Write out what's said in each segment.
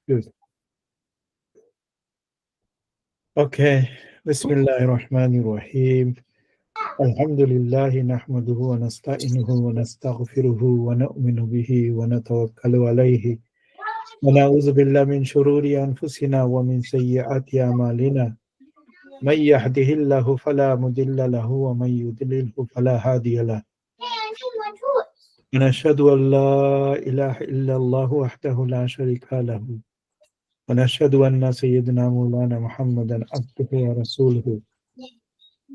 Good. Okay. Bismillahirrahmanirrahim. Alhamdulillah nahmaduhu wa nasta'inuhu wa nastaghfiruhu wa nu'minu bihi wa natawakkalu alayhi wa na'udzu billahi min shururi anfusina wa min sayyiati a'malina. May yahdihillahu fala mudilla lahu wa may yudlilhu fala hadiya lahu. Wa nashhadu an la ilaha illallah wahdahu la sharika lahu. ونشهد أن سيدنا مولانا محمدا عبده ورسوله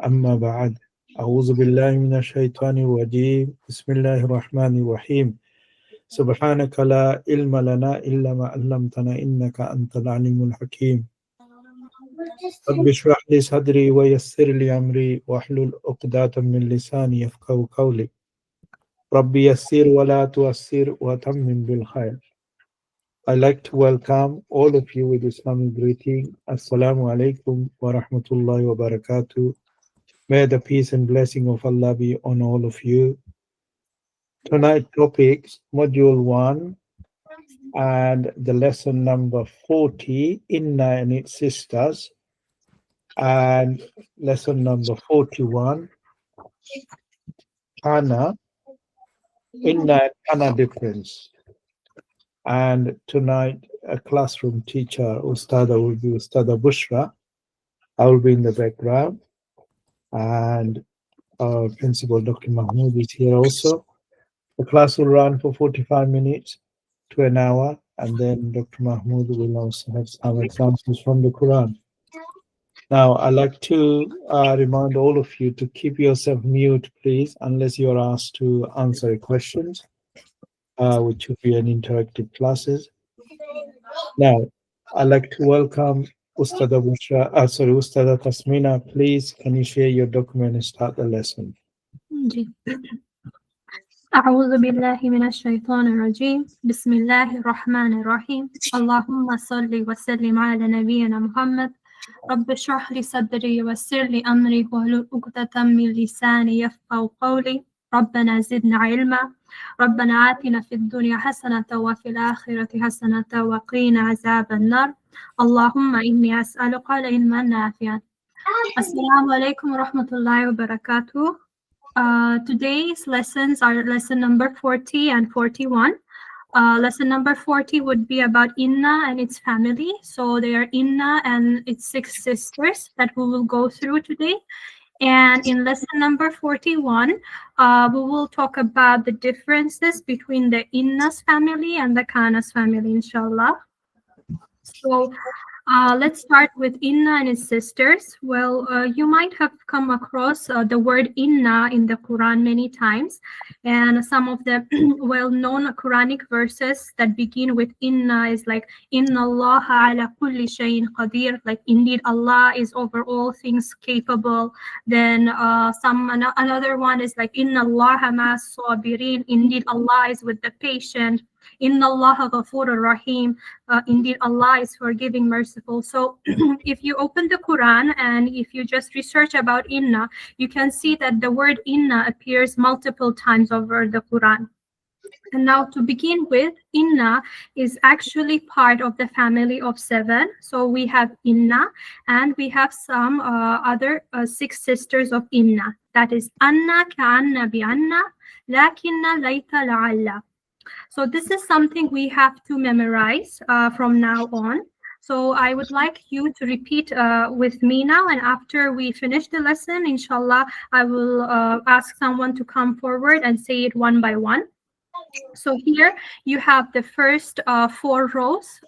أما بعد أعوذ بالله من الشيطان الرجيم بسم الله الرحمن الرحيم سبحانك لا علم لنا إلا ما علمتنا إنك أنت العليم الحكيم رب اشرح لي صدري ويسر لي أمري واحلل عقدة من لساني يفقهوا قولي رب يسر ولا تؤثر وتمم بالخير. I'd like to welcome all of you with Islamic greeting. Assalamu alaikum wa rahmatullahi wa barakatuh. May the peace and blessing of Allah be on all of you. Tonight's topics, Module 1 and the lesson number 40, Inna and its sisters, and lesson number 41, Kana, Inna and Kana difference. And tonight, a classroom teacher, Ustada, will be Ustada Bushra. I will be in the background. And our principal, Dr. Mahmoud, is here also. The class will run for 45 minutes to an hour. And then Dr. Mahmoud will also have some examples from the Quran. Now, I'd like to remind all of you to keep yourself mute, please, unless you're asked to answer questions. Which will be an interactive classes. Now, I'd like to welcome Ustada Bushra, Ustada Tasmina. Please, can you share your document and start the lesson? أعوذ بالله من الشيطان الرجيم بسم الله الرحمن الرحيم اللهم صل وسلم على نبينا محمد رب اشرح لي صدري ويسر لي أمري واحلل عقدة من لساني يفقهوا قولي ربنا زدنا علما ربنا آتنا في الدنيا حسنة وفي الآخرة حسنة وقنا عذاب النار اللهم إني أسألك علما نافعا. Assalamu alaikum wa rahmatullahi wa barakatuh. Today's lessons are lesson number 40 and 41. Lesson number 40 would be about Inna and its family. So they are Inna and its 6 sisters that we will go through today. And in lesson number 41, we will talk about the differences between the Inna's family and the Kana's family, inshallah. So let's start with Inna and his sisters. Well, you might have come across the word Inna in the Quran many times. And some of the well-known Quranic verses that begin with Inna is like, Inna Allah ala kulli shayin qadir, like indeed Allah is over all things capable. Then another one is like, Inna Allah ma'as sabirin, indeed Allah is with the patient. Inna Allah ghafurur rahim, indeed Allah is forgiving, merciful. So if you open the Quran and if you just research about Inna, you can see that the word Inna appears multiple times over the Quran. And now to begin with, Inna is actually part of the family of 7. So we have Inna and we have some other 6 sisters of Inna. That is Anna, Ka'anna, Bi'anna, Lakinna, Layta, La'alla. So this is something we have to memorize from now on. So I would like you to repeat with me now, and after we finish the lesson, inshallah, I will ask someone to come forward and say it one by one. So here you have the first 4 rows.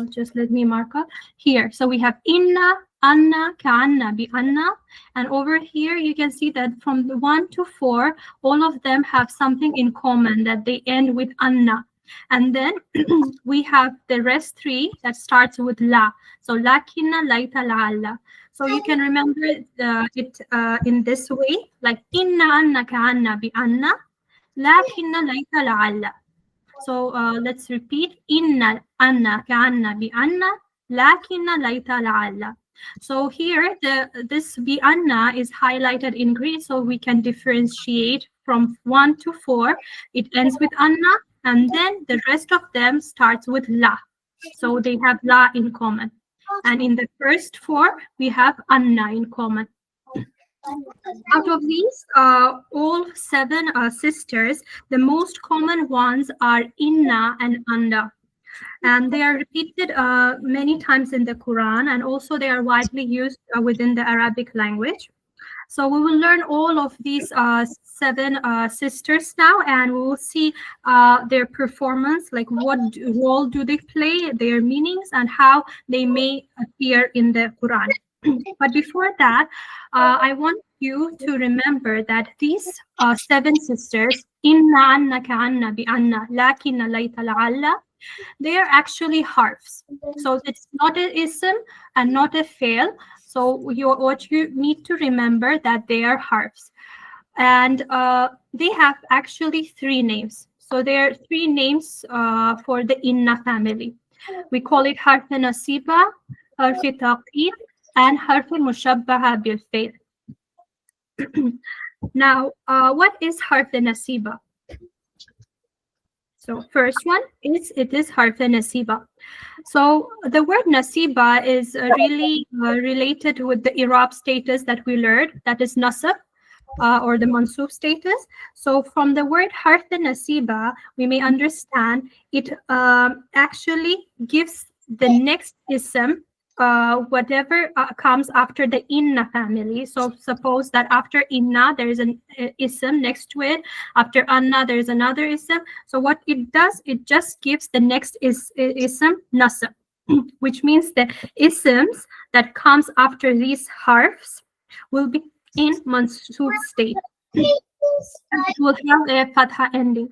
Just let me mark up here. So we have Inna, Anna, Ka'anna, Bi'anna. And over here you can see that from the 1 to 4, all of them have something in common, that they end with Anna. And then we have the rest 3 that starts with La. So Lakinna, Layta, La'alla. So you can remember it in this way, like Inna, Anna, Ka'anna, Bi'anna. Lakinna, Layta, La'alla. So let's repeat. Inna, Anna, Ka'anna, Bi'anna. Lakinna, Layta, La'alla. So here, this Bi'anna is highlighted in green, so we can differentiate from 1 to 4. It ends with Anna, and then the rest of them starts with La. So they have la in common. And in the first four, we have anna in common. Out of these, all seven sisters, the most common ones are inna and anda. And they are repeated many times in the Quran, and also they are widely used within the Arabic language. So we will learn all of these seven sisters now, and we will see their performance, like what role do they play, their meanings, and how they may appear in the Quran. But before that, I want you to remember that these seven sisters, inna anna ka'anna bi anna lakinna layta la'alla, they are actually harfs. So it's not an ism and not a fail. So what you need to remember that they are harfs. And they have actually three names. So there are three names for the inna family. We call it harf nasiba, harf taqid, and harf mushabbaha bil fail. Now, what is harf nasiba? So first one is, it is harf nasiba. So the word nasiba is really related with the i'rab status that we learned, that is nasab, or the mansub status. So from the word harf nasiba, we may understand it actually gives the next ism, whatever comes after the inna family. So suppose that after inna there is an ism next to it, after anna there is another ism. So what it does, it just gives the next ism nasab, which means the isms that comes after these harfs will be in mansub state. It will have a fatha ending.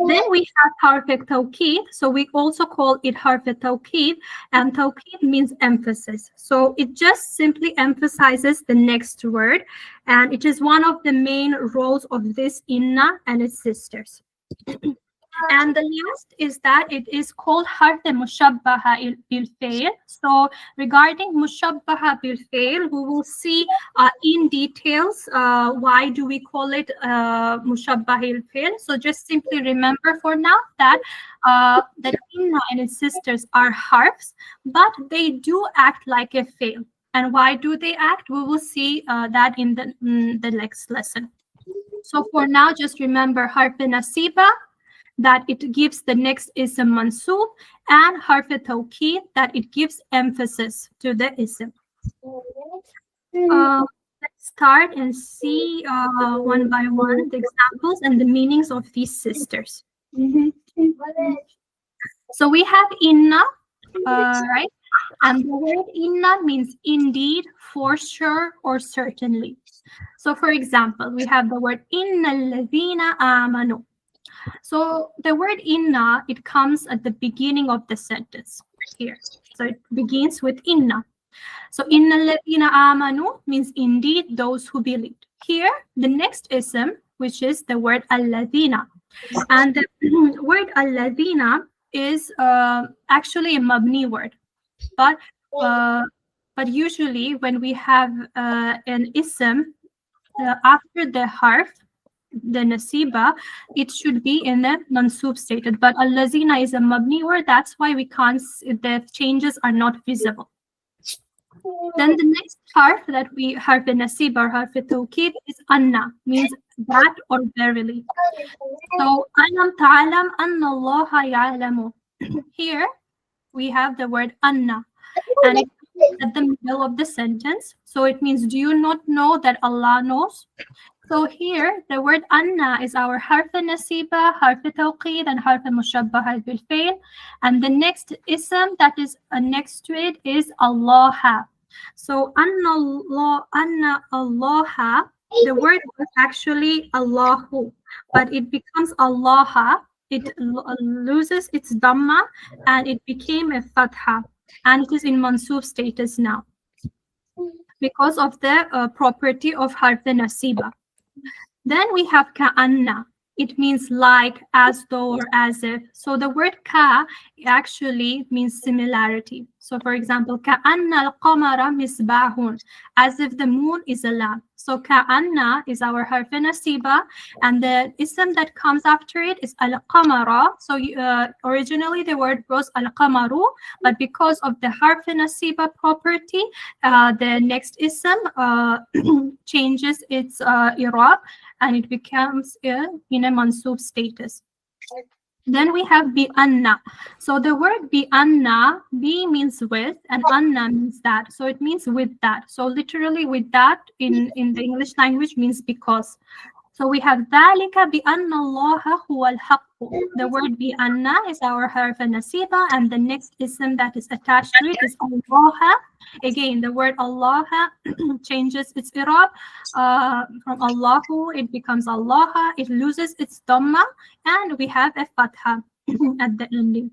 Then we have harf tawqid. So we also call it harf tawqid, and tawqid means emphasis. So it just simply emphasizes the next word, and it is one of the main roles of this inna and its sisters. And the last is that it is called harf mushabbaha bil fail. So regarding mushabbaha bil fail, we will see in details why do we call it mushabbaha bil fail. So just simply remember for now that that inna and its sisters are harfs, but they do act like a fail. And why do they act? We will see that in the next lesson. So for now, just remember harf nasiba, that it gives the next ism mansub, and harf tawqid, that it gives emphasis to the ism. Let's start and see one by one the examples and the meanings of these sisters. So we have inna, right? And the word inna means indeed, for sure, or certainly. So for example, we have the word inna alladhina amanu. So the word inna, it comes at the beginning of the sentence here. So it begins with inna. So inna alladhina amanu means indeed those who believed. Here, the next ism, which is the word alladhina. And the word alladhina is actually a mabni word. But usually when we have an ism after the harf, the nasiba, it should be in the mansub stated. But allazina is a mabni word, that's why we can't, the changes are not visible. Then the next harf that we harf nasiba or harf tawqid is anna, means that or verily. So alam ta'alam anna Allah ya'lamu. Here we have the word anna, and it's at the middle of the sentence. So it means, do you not know that Allah knows? So here, the word anna is our harf nasiba, harf tawqid, and harf mushabbaha bil fail. And the next ism that is next to it is Allah. So anna Allah, the word was actually Allahu, but it becomes Allah. It loses its dhamma and it became a fatha, and it is in mansub status now because of the property of harf nasiba. Then we have ka'anna. It means like, as though, or as if. So the word ka actually means similarity. So for example, ka'anna al-qamara misbahun, as if the moon is a lamp. So ka'anna is our harf nasiba, and the ism that comes after it is al-qamara. So originally the word was al-qamaru, but because of the harf nasiba property, the next ism changes its i'rab, and it becomes in a mansub status. Then we have bi anna. So the word bi anna, bi means with, and anna means that. So it means with that. So literally with that in the English language means because. So we have ذَلِكَ بِأَنَّ اللَّهَ هُوَ الْحَقُّ. The word bi anna is our harf nasiba, and the next ism that is attached to it is Allah. Again, the word Allah changes its i'rab from Allahu, it becomes Allah, it loses its dhamma, and we have a fatha at the ending.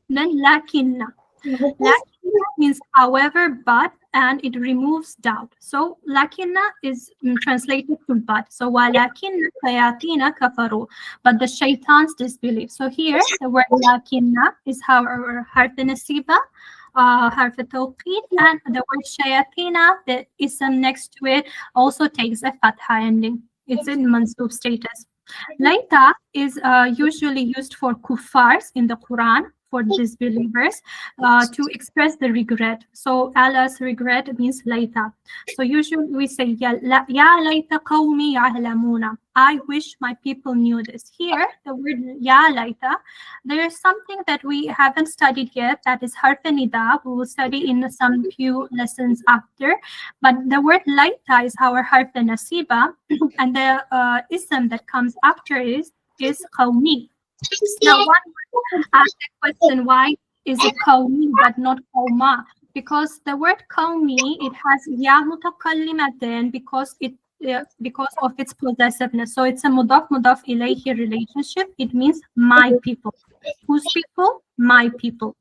Then lakinna. Lakinna means however, but, and it removes doubt. So lakinna is translated to but. So walakinna shayatina kafaru, but the shaitans disbelieve. So here the word lakinna is our harf nasiba, harf tawqid, and the word shayatina, the ism next to it, also takes a fatha ending. It's in mansub status. Laita is usually used for kuffars in the Quran, for disbelievers, to express the regret. So Allah's regret means laita. So usually we say ya laita qawmi ya'lamuna. I wish my people knew this. Here, the word ya laita, there is something that we haven't studied yet, that is harf nida. We will study in some few lessons after. But the word laita is our harf nasiba, and the ism that comes after is qawmi. Now, one would ask the question, why is it qawmi but not qawma? Because the word qawmi, it has ya mutakallim at the end because of its possessiveness. So it's a mudaf ilayhi relationship. It means my people. Whose people? My people.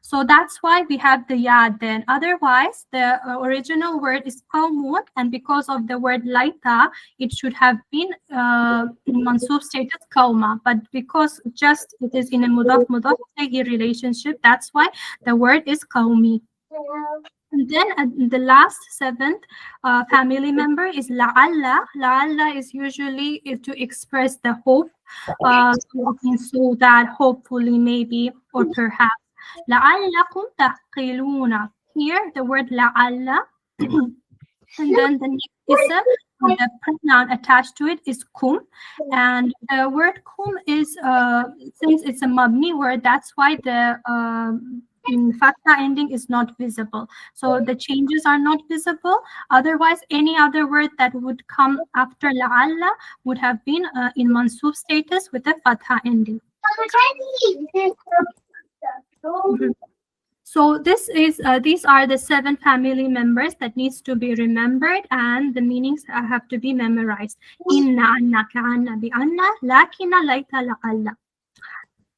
So that's why we have the ya then. Otherwise, the original word is qawmun, and because of the word laita, it should have been in mansub status qawma. But because just it is in a mudaf relationship, that's why the word is qawmi. And then the last seventh family member is la'alla. La'alla is usually to express the hope, so that hopefully, maybe, or perhaps. لعلكم تعقلون. Here the word لعل and then the next ism, the pronoun attached to it is kum, and the word kum is since it's a mabni word, that's why the fatha ending is not visible. So the changes are not visible. Otherwise, any other word that would come after la'alla would have been in mansub status with a fatha ending. So this is these are the 7 family members that needs to be remembered, and the meanings have to be memorized. Inna, anna, ka'anna, bi anna, lakinna, laita, la'alla.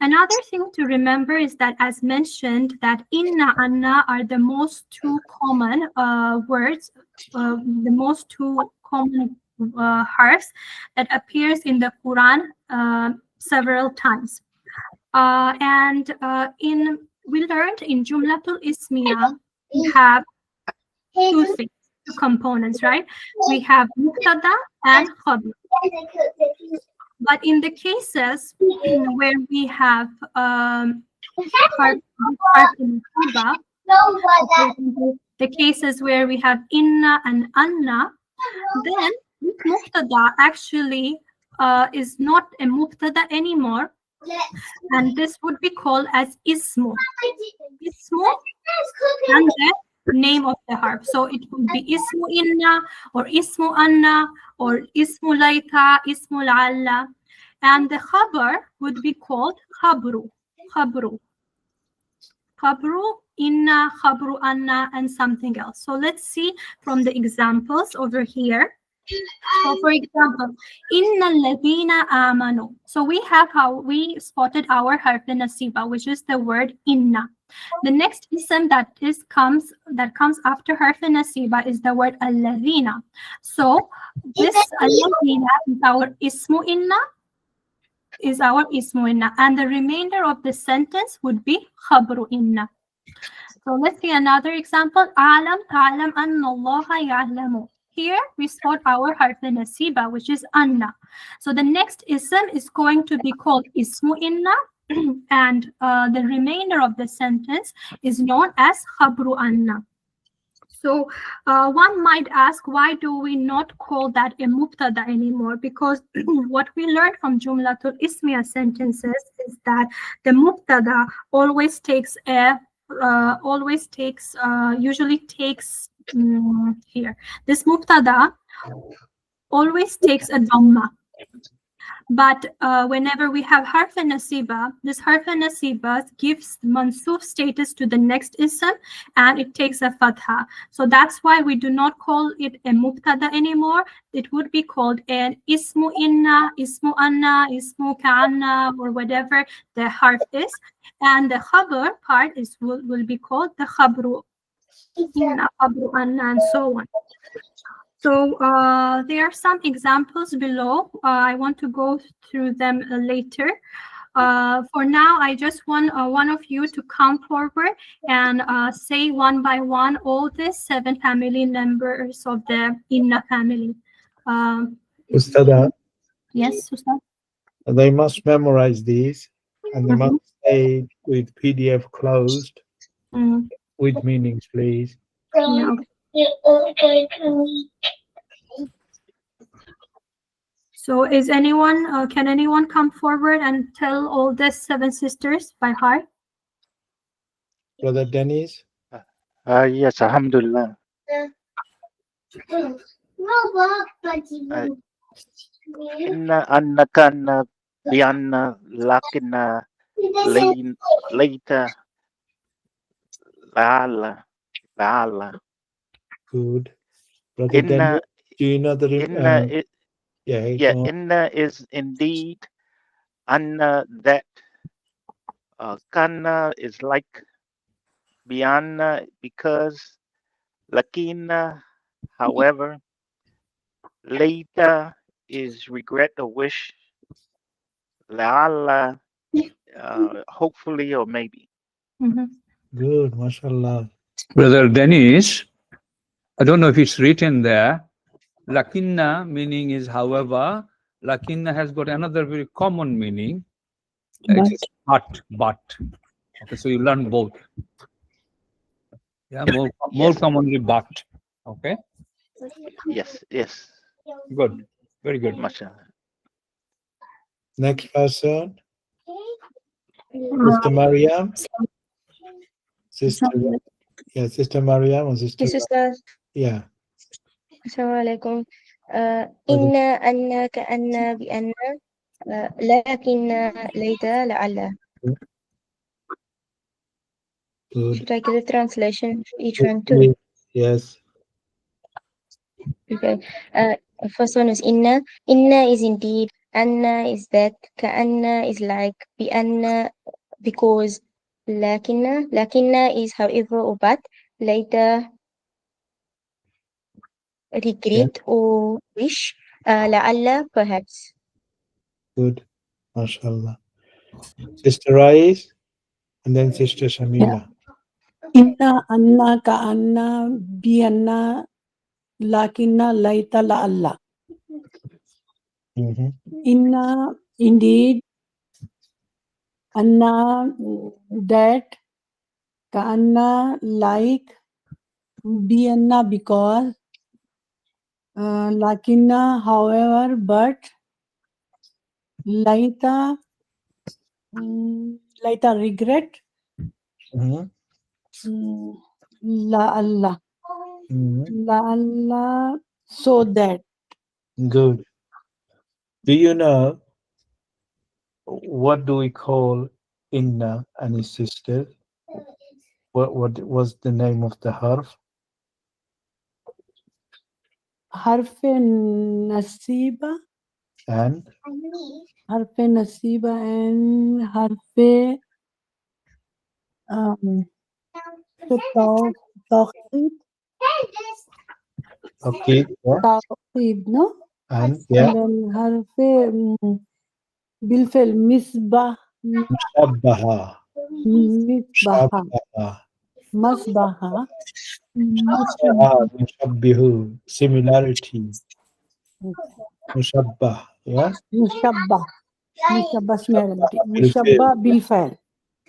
Another thing to remember is that, as mentioned, that inna, anna are the most 2 common words, the most 2 common harfs that appears in the Quran several times. We learned in Jumlatul Ismiya, we have 2 things, 2 components, right? We have Muqtada and Khabar. But in the cases where we have the cases where we have Inna and Anna, then Muqtada actually is not a Muqtada anymore. And this would be called as ismu. Ismu and the name of the harf. So it would be ismu inna, or ismu anna, or ismu laita, ismu la'alla. And the khabar would be called khabru. Khabru. Khabru inna, khabru anna, and something else. So let's see from the examples over here. So for example, inna alladhina amanu. So we have how we spotted our harf nasiba, which is the word inna. The next ism that comes after harf nasiba is the word alladhina. So this alladhina is our ismu inna, and the remainder of the sentence would be khabru inna. So let's see another example. Alam ta'lam anna Allah ya'lamu. Here we spot our harf nasiba, which is anna. So the next ism is going to be called ismu inna, and the remainder of the sentence is known as khabru anna. So one might ask, why do we not call that a mubtada anymore? Because what we learned from Jumlatul Ismiya sentences is that the mubtada always takes usually takes here. This mubtada always takes a dhamma. But whenever we have harf nasiba, this harf nasiba gives mansuf status to the next ism, and it takes a fatha. So that's why we do not call it a mubtada anymore. It would be called an ismu inna, ismu anna, ismu ka'anna, or whatever the harf is. And the khabar part will be called the khabru inna, khabru anna, and so on. So there are some examples below. I want to go through them later. For now, I just want one of you to come forward and say one by one all the 7 family members of the Inna family. Ustada, Yes, Ustad? they must memorize these, and they must stay with PDF closed with meanings, please. Yeah, okay. So is anyone, can anyone come forward and tell all the 7 sisters by heart? Brother Dennis? Yes, alhamdulillah. Inna anna kana bianna lakina later la'ala. Good. Brother Dennis, do you know the inna is indeed, anna that, kana is like, bianna because, lakina however, later is regret or wish, la'ala hopefully or maybe. Good, mashallah. Brother Dennis, I don't know if it's written there. Lakinna meaning is however. Lakinna has got another very common meaning. It is but. Okay, so you learn both. Yeah, more commonly but. Okay. Yes. Good. Very good. Mashallah. Next person. Sister Mariam. Sister Mariam or Sister? Yes, Ustaz. Yeah. Assalamualaikum. Inna anna ka'anna bi anna lakinna layta la'alla. Good. Should I give the translation for each one too? Yes. Okay. First one is inna. Inna is indeed. Anna is that. Ka'anna is like. Bi anna because. Lakinna is however or but. Later regret or wish. La'alla perhaps. Good. Mashallah. Sister Rais and then Sister Shamila. Inna anna ka anna bi anna lakinna laita la Allah. Inna indeed, anna that, ka anna like, bi anna because, lakinna however, but, laita regret, la Allah. La Allah, so that. Good. Do you know what do we call Inna and his sister? What was the name of the harf? Harfe nasiba And harfe tawqid. okay, Tawqid, no? and And then harfe bilfil misbah. Mushabbaha. Misbaha. Masbaha. Mushabbihu, similarity. Mushabbah, yeah? Mushabbah. Mushabbah similarity. Mushabbah bil fail.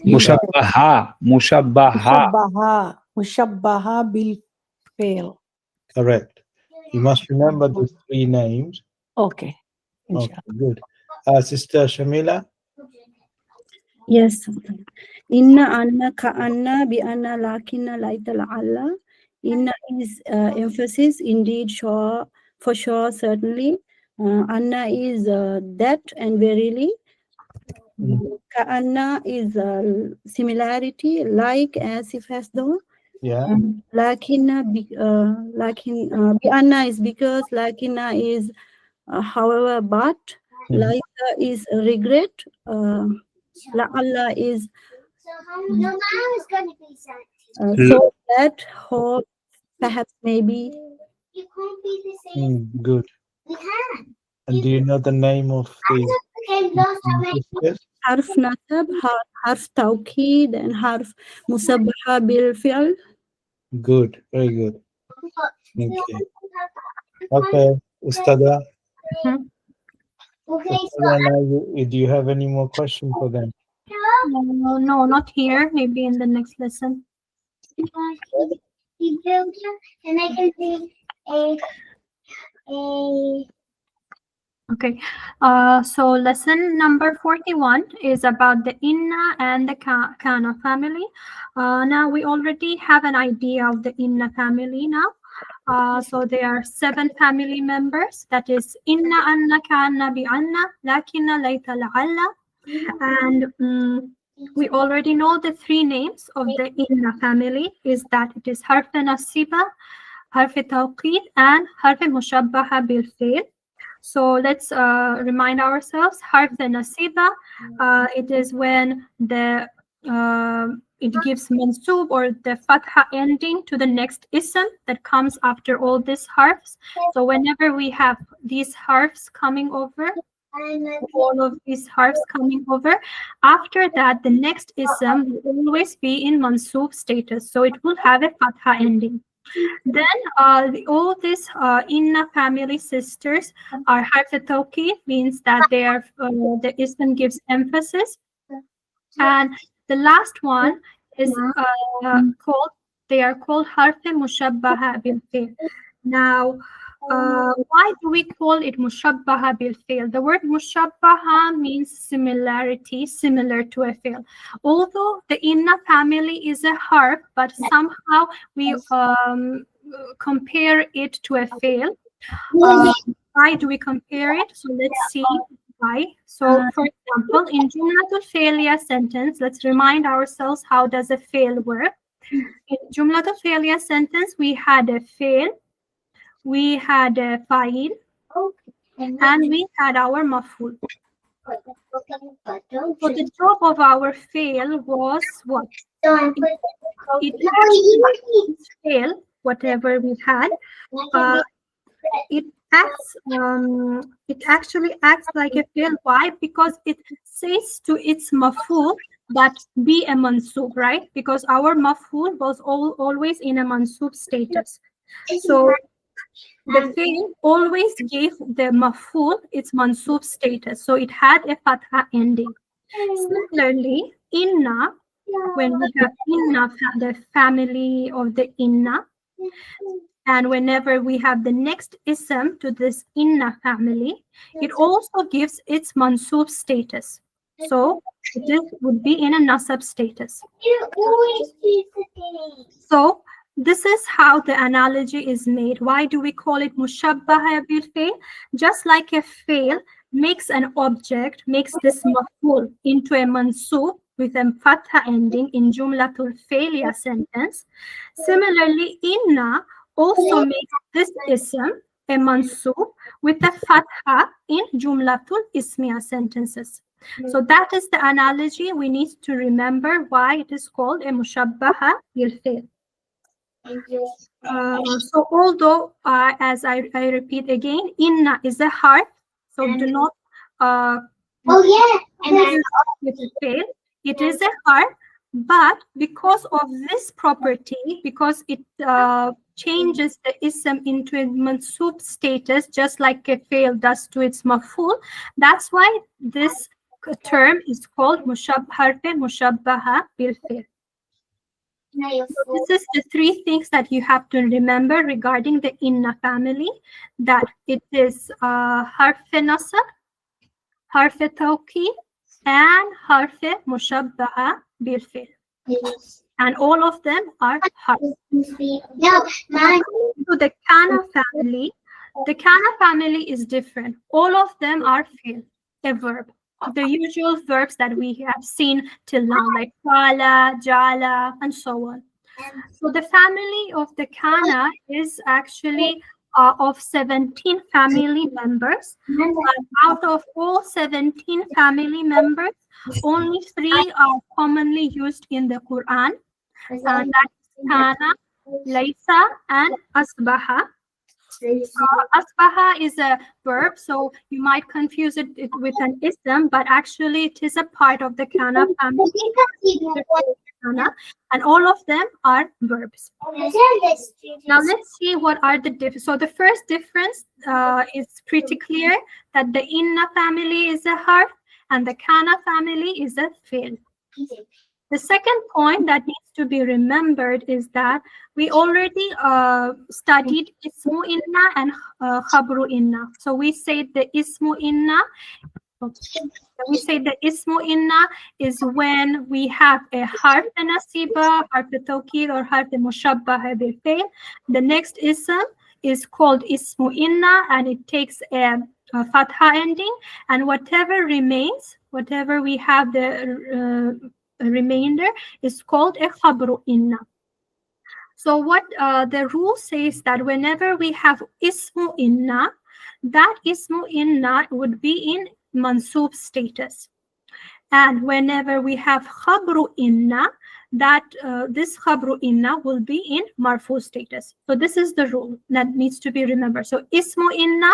Mushabbaha. Mushabbaha. Mushabbaha bil fail. Correct. You must remember those three names. Okay. Okay, good. Sister Shamila? Yes. Inna anna ka anna bi anna lakinna laita Allah. Inna is emphasis, indeed, sure, for sure, certainly. Anna is that and verily. Ka anna is similarity, like, as if, as though. Yeah. Lakinna bi anna is because, lakinna is however, but. Laita is regret. La Allah is so that hope, perhaps, maybe. Good. And do you know the name of the Harf nasab, harf tawqid, and harf musabbaha bil fi'l. Good, very good. Okay. Okay, Ustada. Ustada, do you have any more questions for them? No, not here. Maybe in the next lesson. Okay, so lesson number 41 is about the Inna and the Kana family. Now we already have an idea of the Inna family now. So there are 7 family members. That is Inna, Anna, Kana, Bi Anna, Lakinna, Layta, La'alla. And we already know the 3 names of the Inna family is that it is Harf Nasiba, Harf Tawqid, and Harf Mushabbaha bil Fi'l. So let's remind ourselves, Harf Nasiba, it is when the it gives mansub or the fatha ending to the next ism that comes after all these harfs. So whenever we have these harfs coming over, all of these harfs coming over, after that the next ism will always be in mansub status, so it will have a fatha ending. Then all these Inna family sisters are harf tawqid, means that they are the ism gives emphasis, and the last one is they are called harf mushabbaha bil fi'l. Now, why do we call it mushabbaha bil fi'l? The word mushabbaha means similarity, similar to a fi'l. Although the Inna family is a harf, but somehow we compare it to a fi'l. Why do we compare it? So let's see why. So for example, in Jumlatul Fi'liya sentence, let's remind ourselves how does a fi'l work. In Jumlatul Fi'liya sentence, we had a fi'l, we had a fa'il, and we had our maf'ul. So the job of our fi'l was what? It fi'l, whatever we had, it actually acts like a fi'l. Why? Because it says to its maf'ul that be a mansub, right? Because our maf'ul was always in a mansub status. So the fi'l always gave the maf'ul its mansub status. So it had a fatha ending. Similarly, Inna, when we have Inna, the family of the Inna, and whenever we have the next ism to this Inna family, it also gives its mansub status. So it would be in a nasab status. So this is how the analogy is made. Why do we call it mushabbaha bil fi'l? Just like a fi'l makes an object, makes this maf'ul into a mansub with a fatha ending in Jumlatul Fi'liya sentence. Similarly, Inna also makes this ism a mansub with a fatha in Jumlatul Ismiya sentences. So that is the analogy we need to remember why it is called a mushabbaha bil fi'l. So although, as I repeat again, Inna is a harf, so do not with a fail. It is a harf, But because of this property, because it changes the ism into a mansub status, just like a fail does to its maf'ul, that's why this term is called harfe mushabbaha bil fi'l. This is the three things that you have to remember regarding the inna family, that it is harfe nasr, harfe tawkid, and harfe mushabbaha bil fi'l. And all of them are harf. Now, to the Kana family, the Kana family is different. All of them are fi'l, a verb. The usual verbs that we have seen till now, like qala, jala, and so on. So the family of the Kana is actually of 17 family members. Out of all 17 family members, only 3 are commonly used in the Quran. That is Kana, Laysa, and Asbaha. Asbaha is a verb, so you might confuse it with an ism, but actually it is a part of the Kana family. And all of them are verbs. Now let's see what are the differences. So the first difference is pretty clear, that the Inna family is a harf and the Kana family is a fi'l. The second point that needs to be remembered is that we already studied Ismu Inna and Khabru Inna. So we say the Ismu Inna. We say the Ismu Inna is when we have a harf nasiba, harf tawkid, or harf mushabbaha bil fi'l. The next ism is called Ismu Inna, and it takes a fatha ending, and whatever remains, whatever we have the remainder, is called a Khabru Inna. So what the rule says, that whenever we have Ismu Inna, that Ismu Inna would be in mansub status. And whenever we have Khabru Inna, that this Khabru Inna will be in marfu status. So this is the rule that needs to be remembered. So Ismu Inna,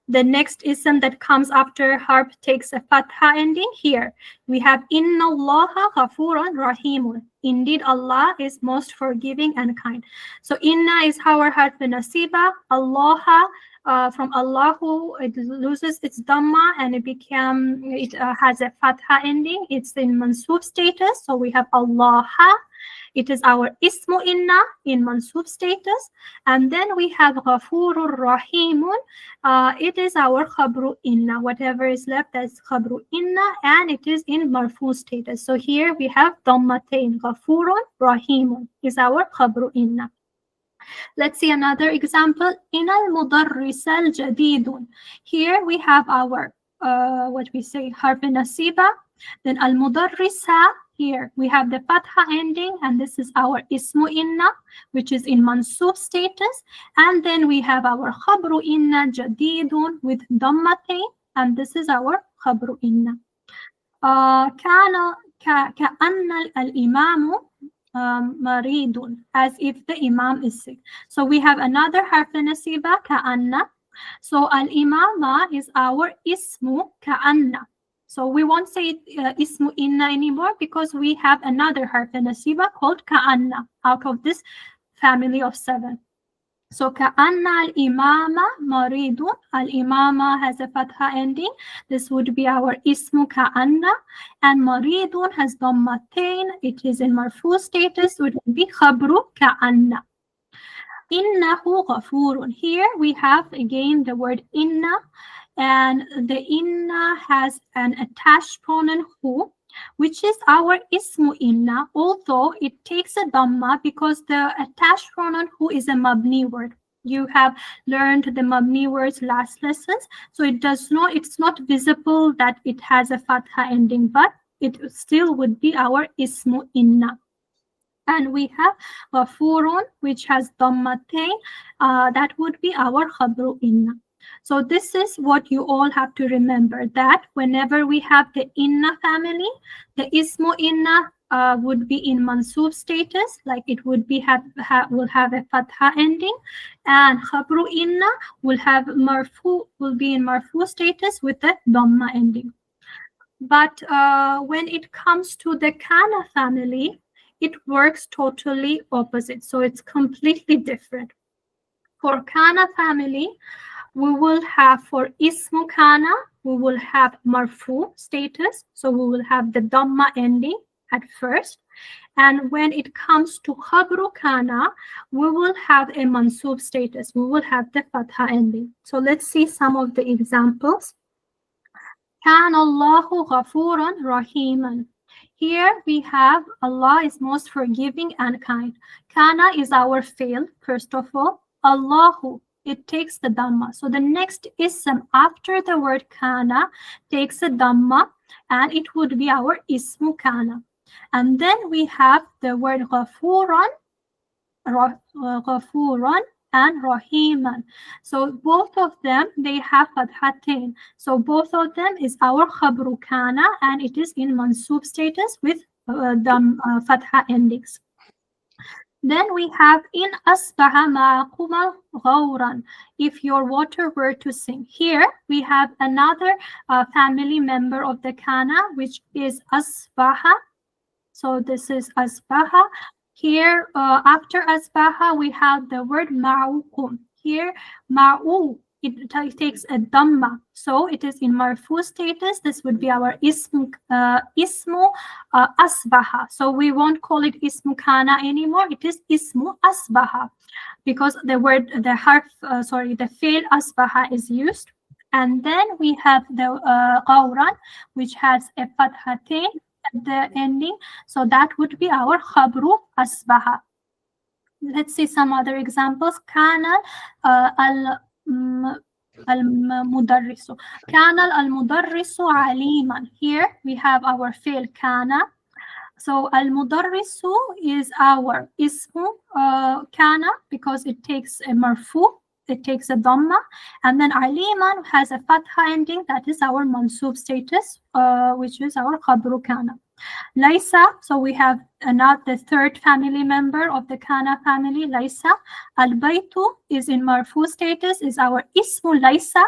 the next ism that comes after harf takes a fatha ending. Here we have Inna Allaha Ghafurun Rahimun. Indeed, Allah is most forgiving and kind. So Inna is our harf nasiba. Allaha, from Allahu, it loses its dhamma and it has a fatha ending. It's in mansub status. So we have Allaha. It is our Ismu Inna in mansub status. And then we have Ghafurur Rahimun. It is our Khabru Inna. Whatever is left, that's Khabru Inna, and it is in marfu status. So here we have Dhammatain. Ghafurun Rahimun is our Khabru Inna. Let's see another example. In al-mudarrisal jadidun. Here we have our what we say, harf nasiba. Then al-mudarrisa, here we have the fatha ending, and this is our Ismu Inna, which is in mansub status. And then we have our Khabru Inna jadidun with dhammatain, and this is our Khabru Inna. Kana ka'anna al-imamu maridun, as if the imam is sick. So we have another harf nasiba, ka'anna. So al-imama is our Ismu ka'anna. So we won't say Ismu Inna anymore, because we have another harf nasiba called ka'anna out of this family of 7. So ka'anna al-imama maridun. Al-imama has a fatha ending. This would be our Ismu ka'anna. And maridun has dhammatain. It is in marfu status. It would be Khabru ka'anna. Innahu ghafurun. Here we have again the word inna. And the inna has an attached pronoun hu, which is our Ismu Inna, although it takes a dhamma because the attached pronoun hu is a mabni word. You have learned the mabni words last lessons, so it's not visible that it has a fatha ending, but it still would be our Ismu Inna. And we have Ghafurun, which has dhammatain, that would be our Khabru Inna. So this is what you all have to remember, that whenever we have the Inna family, the Ismu Inna would be in mansub status, like it would be will have a fatha ending, and Khabru Inna will be in marfu status with a dhamma ending. But when it comes to the Kana family, it works totally opposite. So it's completely different. For Kana family, we will have for Ismu Kana, we will have Marfu status. So we will have the Dhamma ending at first. And when it comes to Khabru Kana, we will have a Mansub status. We will have the Fatha ending. So let's see some of the examples. Kana Allahu Ghafuran Rahiman. Here we have Allah is most forgiving and kind. Kana is our fail, first of all. Allahu, it takes the Dhamma. So the next ism after the word Kana takes a Dhamma, and it would be our Ismu Kana. And then we have the word Ghafuran, Ghafuran and Rahiman. So both of them, they have Fathatain. So both of them is our Khabru Kana, and it is in Mansub status with Fatha endings. Then we have in Asbaha Ma'akuma Ghawran, if your water were to sink. Here we have another family member of the Kana, which is Asbaha. So this is Asbaha. Here after Asbaha we have the word Ma'ukum. Here Ma'u, it takes a Dhamma. So it is in Marfu status. This would be our Ismu Asbaha. So we won't call it Ismu Kana anymore. It is Ismu Asbaha because the word, the fail Asbaha is used. And then we have the Qawran, which has a Fathatain at the ending. So that would be our Khabru Asbaha. Let's see some other examples. Kana al-Mudarrisu. Kana al-Mudarrisu aliman. Here we have our fail Kana. So al-Mudarrisu is our Ismu Kana because it takes a Marfu. It takes a Dhamma, and then Aliman has a Fatha ending. That is our Mansub status, which is our Khabru Kana. Laisa, so we have not the third family member of the Kana family, Laisa. Al-Baytu is in Marfu status, is our Ismu Laisa.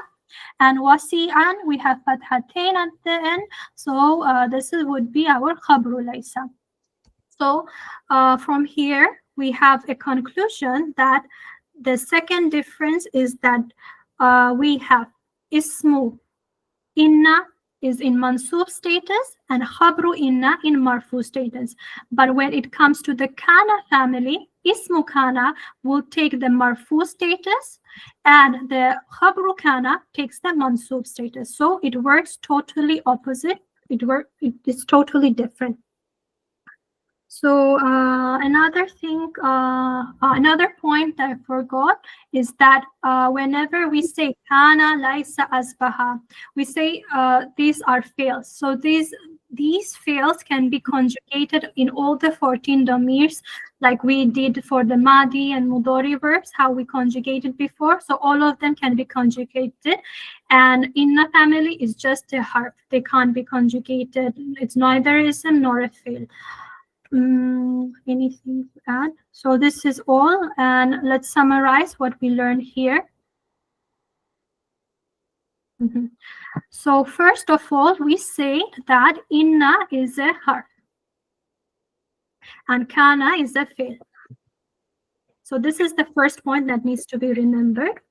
And Wasi'an, we have Fathatain at the end. So this would be our Khabru Laisa. So from here, we have a conclusion that the second difference is that we have Ismu Inna is in Mansub status and Khabru Inna in Marfu status. But when it comes to the Kana family, Ismu Kana will take the Marfu status and the Khabru Kana takes the Mansub status. So it works totally opposite. It is totally different. So another thing, another point that I forgot is that whenever we say Kana, Laisa, Asbaha, we say these are fails. So these fails can be conjugated in all the 14 damirs, like we did for the Madi and Mudori verbs, how we conjugated before. So all of them can be conjugated. And Inna family is just a harf. They can't be conjugated. It's neither ism nor a fail. Anything to add? So this is all, and let's summarize what we learned here. So first of all, we say that Inna is a harf and Kana is a fail. So this is the first point that needs to be remembered.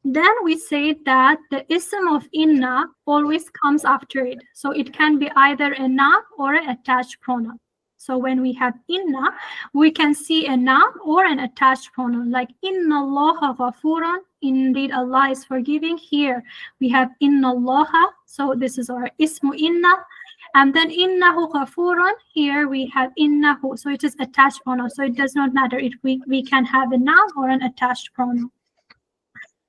Then we say that the ism of Inna always comes after it. So it can be either a noun or an attached pronoun. So when we have Inna, we can see a noun or an attached pronoun, like Inna Allaha Ghafuran, indeed Allah is forgiving. Here we have Inna Allaha, so this is our Ismu Inna. And then Innahu Ghafuran, here we have Innahu, so it is attached pronoun. So it does not matter if we can have a noun or an attached pronoun.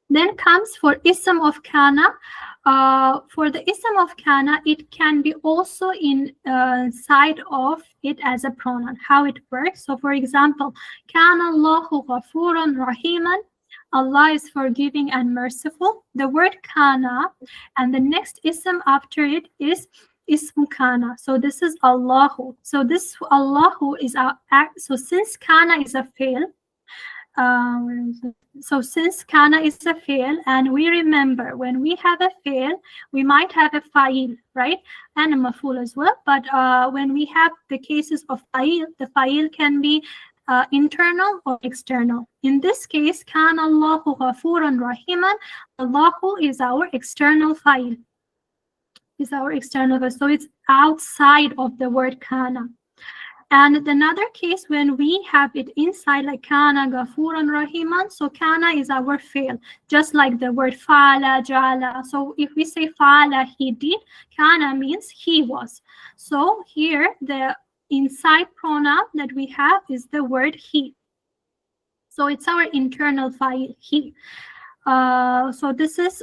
Then comes for Ism of Kana. For the Ism of Kana, it can be also inside of it as a pronoun. How it works? So for example, Kana Allahu Ghafuran Rahiman. Allah is forgiving and merciful. The word Kana and the next Ism after it is Ismu Kana. So this is Allahu. So this Allahu is our act. So since Kana is a fail, where is it? So since kana is a fi'l, and we remember when we have a fi'l, we might have a fa'il, right? And a maf'ul as well. But when we have the cases of fa'il, the fa'il can be internal or external. In this case, kana Allahu ghafuran rahiman. Allahu is our external fa'il. Is our external fa'il. So it's outside of the word kana. And another case when we have it inside, like kana ghafuran rahiman, so kana is our fi'l, just like the word fa'ala, jala. So if we say fa'ala, he did, kana means he was. So here the inside pronoun that we have is the word he. So it's our internal fa'il, he. So this is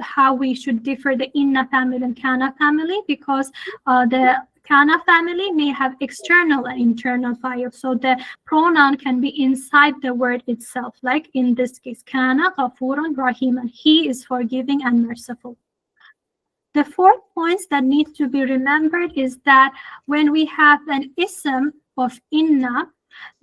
how we should differ the inna family and kana family, because the kana family may have external and internal fa'il. So the pronoun can be inside the word itself, like in this case, kana ghafuran rahiman. He is forgiving and merciful. The fourth point that needs to be remembered is that when we have an ism of inna,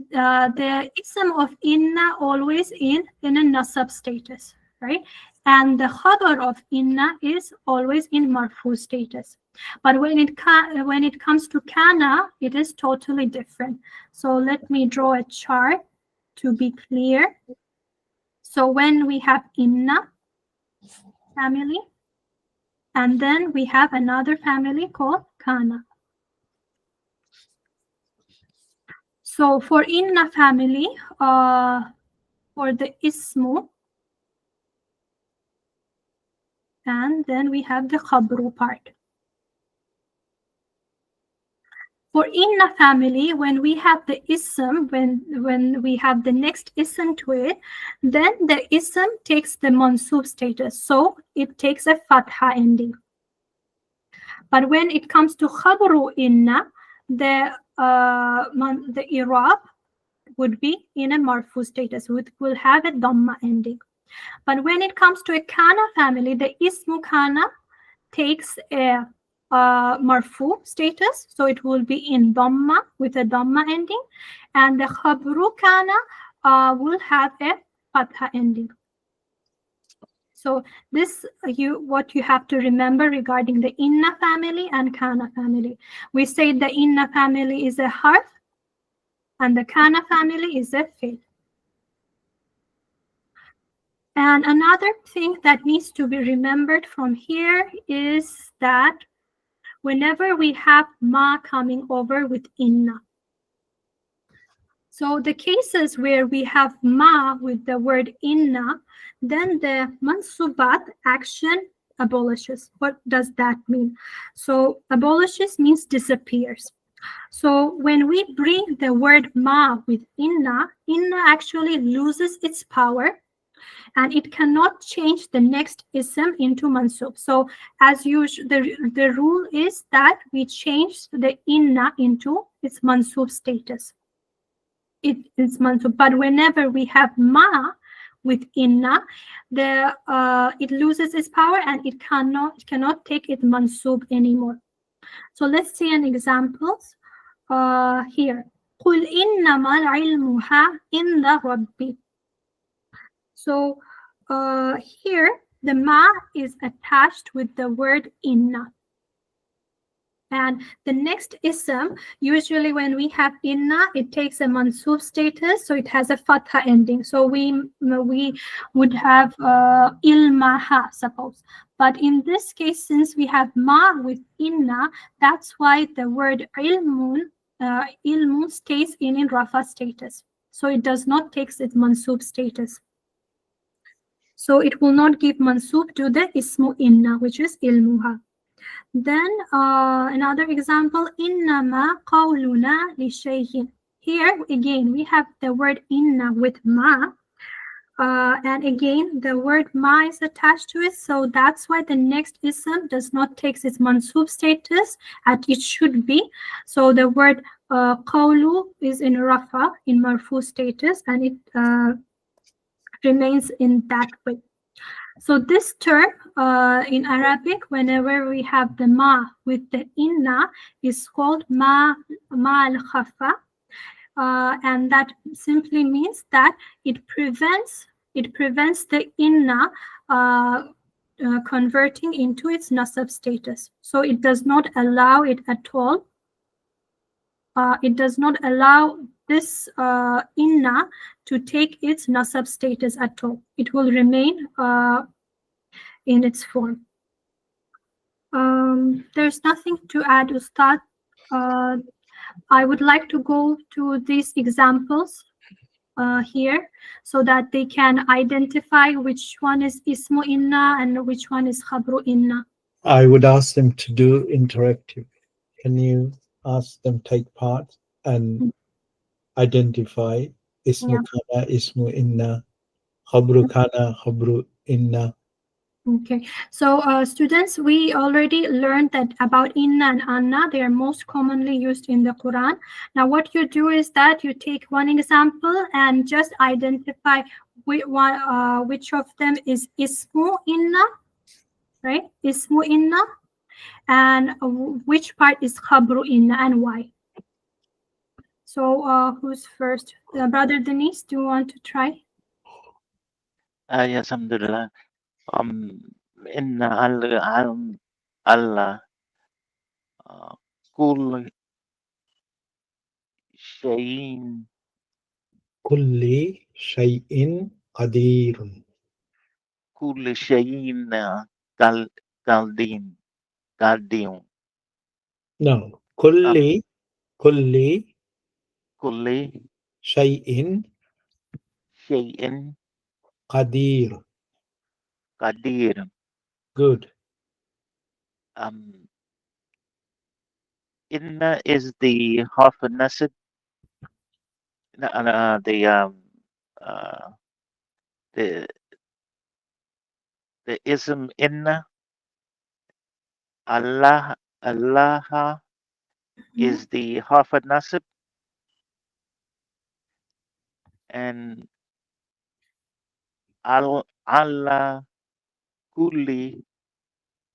the ism of inna always in a nasab status, right? And the khabar of inna is always in marfu status. But when it comes to kana, it is totally different. So let me draw a chart to be clear. So when we have inna family, and then we have another family called kana. So for inna family, for the ismu, and then we have the khabru part. For inna family, when we have the ism, when we have the next ism to it, then the ism takes the mansub status. So it takes a fatha ending. But when it comes to khabru inna, the i'rab would be in a marfu status, which will have a dhamma ending. But when it comes to a kana family, the ismu kana takes a marfu status, so it will be in dhamma with a dhamma ending, and the khabru kana will have a fatha ending. So this what you have to remember regarding the inna family and kana family. We say the inna family is a harf and the kana family is a fi'l. And another thing that needs to be remembered from here is that whenever we have ma coming over with inna, so the cases where we have ma with the word inna, then the mansubat action abolishes. What does that mean? So abolishes means disappears. So when we bring the word ma with inna, inna actually loses its power, and it cannot change the next ism into mansub. So as usual, the rule is that we change the inna into its mansub status. It is mansub. But whenever we have ma with inna, it loses its power and it cannot take it mansub anymore. So let's see an example here. قُلْ إِنَّمَا الْعِلْمُهَا عِنْدَ رَبِّي. So here the ma is attached with the word inna. And the next ism, usually when we have inna, it takes a mansub status, so it has a fatha ending. So we would have ilmaha, suppose. But in this case, since we have ma with inna, that's why the word ilmun stays in rafa status. So it does not take its mansub status. So it will not give mansub to the ismu inna, which is ilmuha. Then another example, innama qawluna li shay'in. Here again we have the word inna with ma, and again the word ma is attached to it, so that's why the next ism does not take its mansub status as it should be. So the word qawlu is in rafa, in marfu status, and it remains in that way. So this term in Arabic, whenever we have the ma with the inna, is called ma al-khafa. and that simply means that it prevents the inna converting into its nasab status. So it does not allow it at all. It does not allow this inna to take its nasab status at all. It will remain in its form. There's nothing to add, Ustad. I would like to go to these examples here so that they can identify which one is ismu inna and which one is khabru inna. I would ask them to do interactive. Can you ask them take part and identify ismu kana, ismu inna, khabru kana, khabru inna? Okay, so students, we already learned that about inna and anna, they are most commonly used in the Quran. Now what you do is that you take one example and just identify which of them is ismu inna, right? Ismu inna, and which part is khabru inna and why. So who's first? Brother Denise, do you want to try? Yes, alhamdulillah. إن الله كل شيء كل شيء قدير. كل شيء قديم قديم. No, كل كل شيء شيء قدير. قدير. Good. Inna is the harf nasib. The ism inna. Allah is the harf nasib, and Allah kulli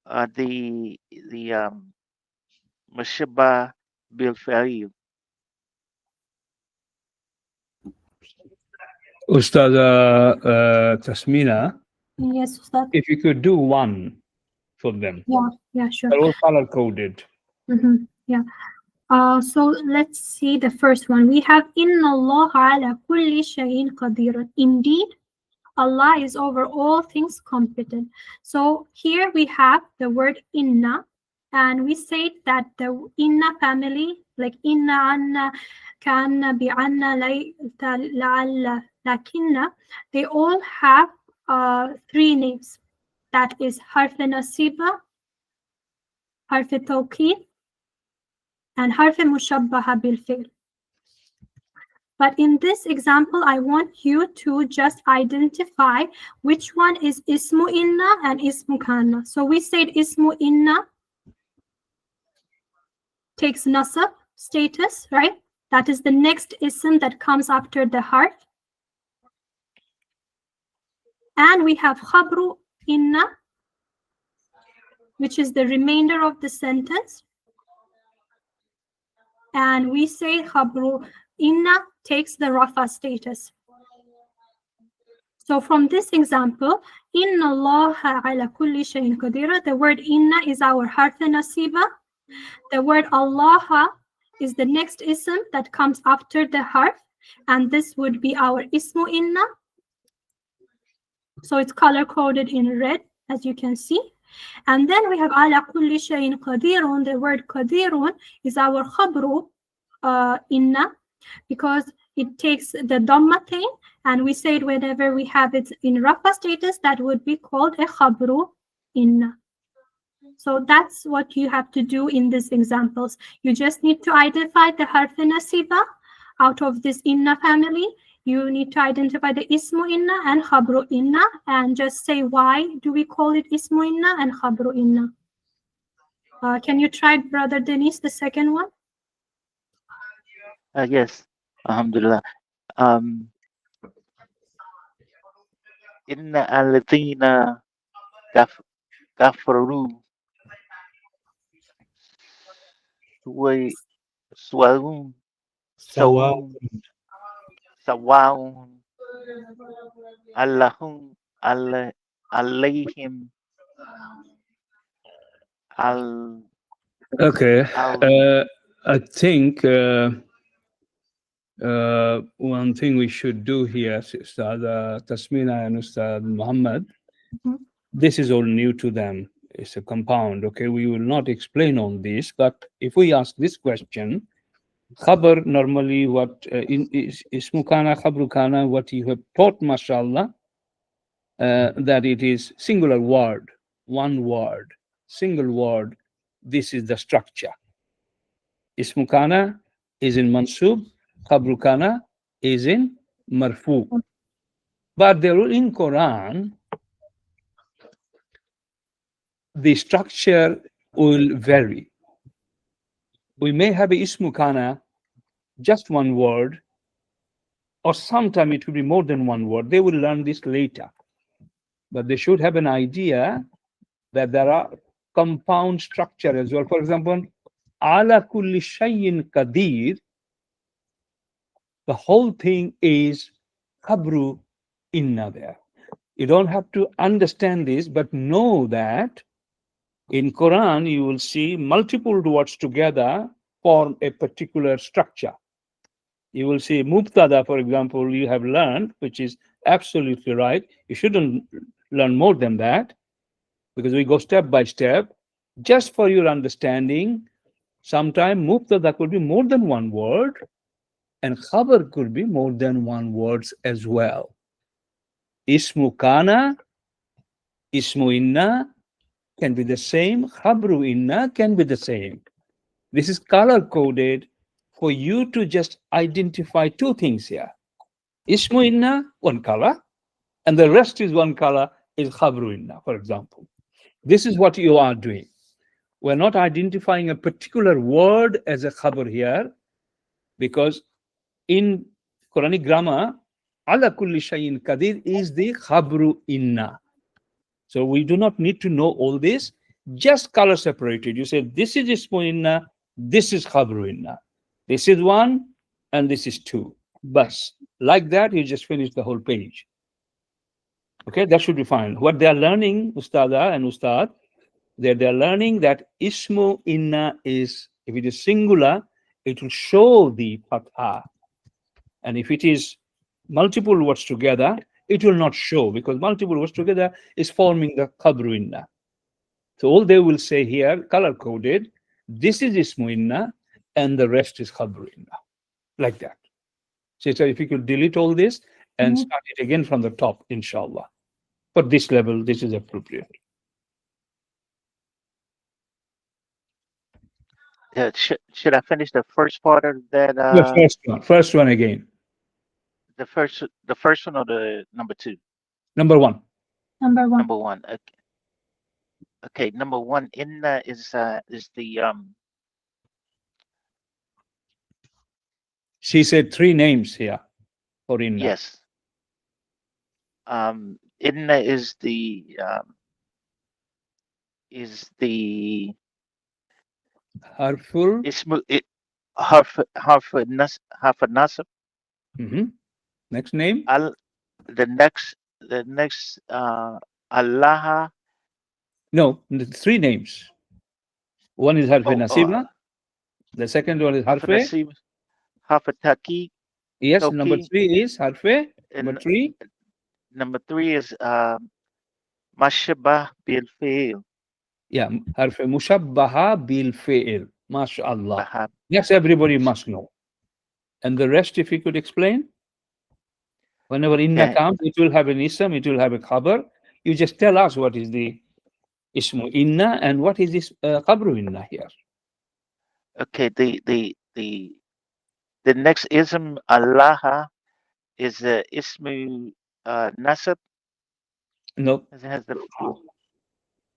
the mushabba bil fa'il. Ustad Tasmina, Yes, Ustad. if you could do one for them. Yeah, sure. They're all color coded. Yeah. So let's see the first one. We have Inna Allah ala kulli shayin qadir. Indeed, Allah is over all things competent. So here we have the word inna, and we say that the inna family, like inna, anna, kanna, bi'anna, la'alla, lakinna, they all have three names. That is harf nasiba, harf tawqid, and harf mushabbaha bil fi'l. But in this example, I want you to just identify which one is ismu inna and ismu kana. So we said ismu inna takes nasab status, right? That is the next ism that comes after the harf. And we have khabru inna, which is the remainder of the sentence. And we say khabru inna takes the rafa status. So from this example, Inna Allah ala kulli shayin qadira, the word inna is our harf nasiba. The word Allah is the next ism that comes after the harf, and this would be our ismu inna. So it's color coded in red, as you can see. And then we have ala kulli shayin qadirun. The word qadirun is our khabru inna, because it takes the dhammatain, and we said whenever we have it in rafa status, that would be called a khabru inna. So that's what you have to do in these examples. You just need to identify the harf nasiba out of this inna family. You need to identify the ismu inna and khabru inna, and just say why do we call it ismu inna and khabru inna. Can you try, Brother Denise, the second one? Yes, alhamdulillah. Inna alladhina kafaru sawa'un Sawa. Sawaun Allahum alayhim al Okay. al I think one thing we should do here, Ustad Tasmina and Ustad Muhammad, Mhm. this is all new to them. It's a compound. Okay, we will not explain on this, but if we ask this question, khabar normally what ismu kana, khabru kana, what you have taught, mashallah, that it is singular word, one word, single word. This is the structure. Ismu kana is in mansub, khabru kana is in marfu. But there in Quran, the structure will vary. We may have a ismu kana, just one word, or sometime it will be more than one word. They will learn this later. But they should have an idea that there are compound structure as well. For example, ala kulli shay'in qadir, the whole thing is khabru inna there. You don't have to understand this, but know that in Quran you will see multiple words together form a particular structure. You will see mubtada, for example, you have learned, which is absolutely right. You shouldn't learn more than that, because we go step by step. Just for your understanding, sometimes mubtada could be more than one word, and khabar could be more than one words as well. Ismu kana, ismu inna can be the same. Khabru inna can be the same. This is color coded for you to just identify two things here. Ismu inna, one color, and the rest is one color, is khabru inna, for example. This is what you are doing. We're not identifying a particular word as a khabar here, because in Quranic grammar, ala kulli shayin qadir is the khabru inna. So we do not need to know all this, just color separated. You say this is ismu inna, this is khabru inna. This is one and this is two. Bas. Like that, you just finish the whole page. Okay, that should be fine. What they are learning, Ustada and Ustad, they're learning that ismu inna is, if it is singular, it will show the fatha. And if it is multiple words together, it will not show, because multiple words together is forming the khabru inna. So all they will say here, color coded, this is ismu inna and the rest is khabru inna. Like that. So if you could delete all this and start it again from the top, inshallah. For this level, this is appropriate. should I finish the first part of that? The first one again. The first one or the number two? Number one. Number one. Number one. Okay. Okay. Number one inna is the She said three names here for inna. yes. Inna is the Harful. ismu harf nasab. Next name. The next Allah. No, the three names. One is harf nasiba. The second one is harf. Harf taqi. Yes. Tawqi. Number three is harf. Number three. Number three is mashabah bil fi'l. Yeah, harf mushabbaha bil fi'l. MashaAllah. Yes, everybody must know. And the rest, if you could explain. Whenever inna comes, it will have an ism, it will have a khabar. You just tell us what is the ismu inna and what is this khabru inna here. Okay, the next ism Allah is ismu nasab. No. It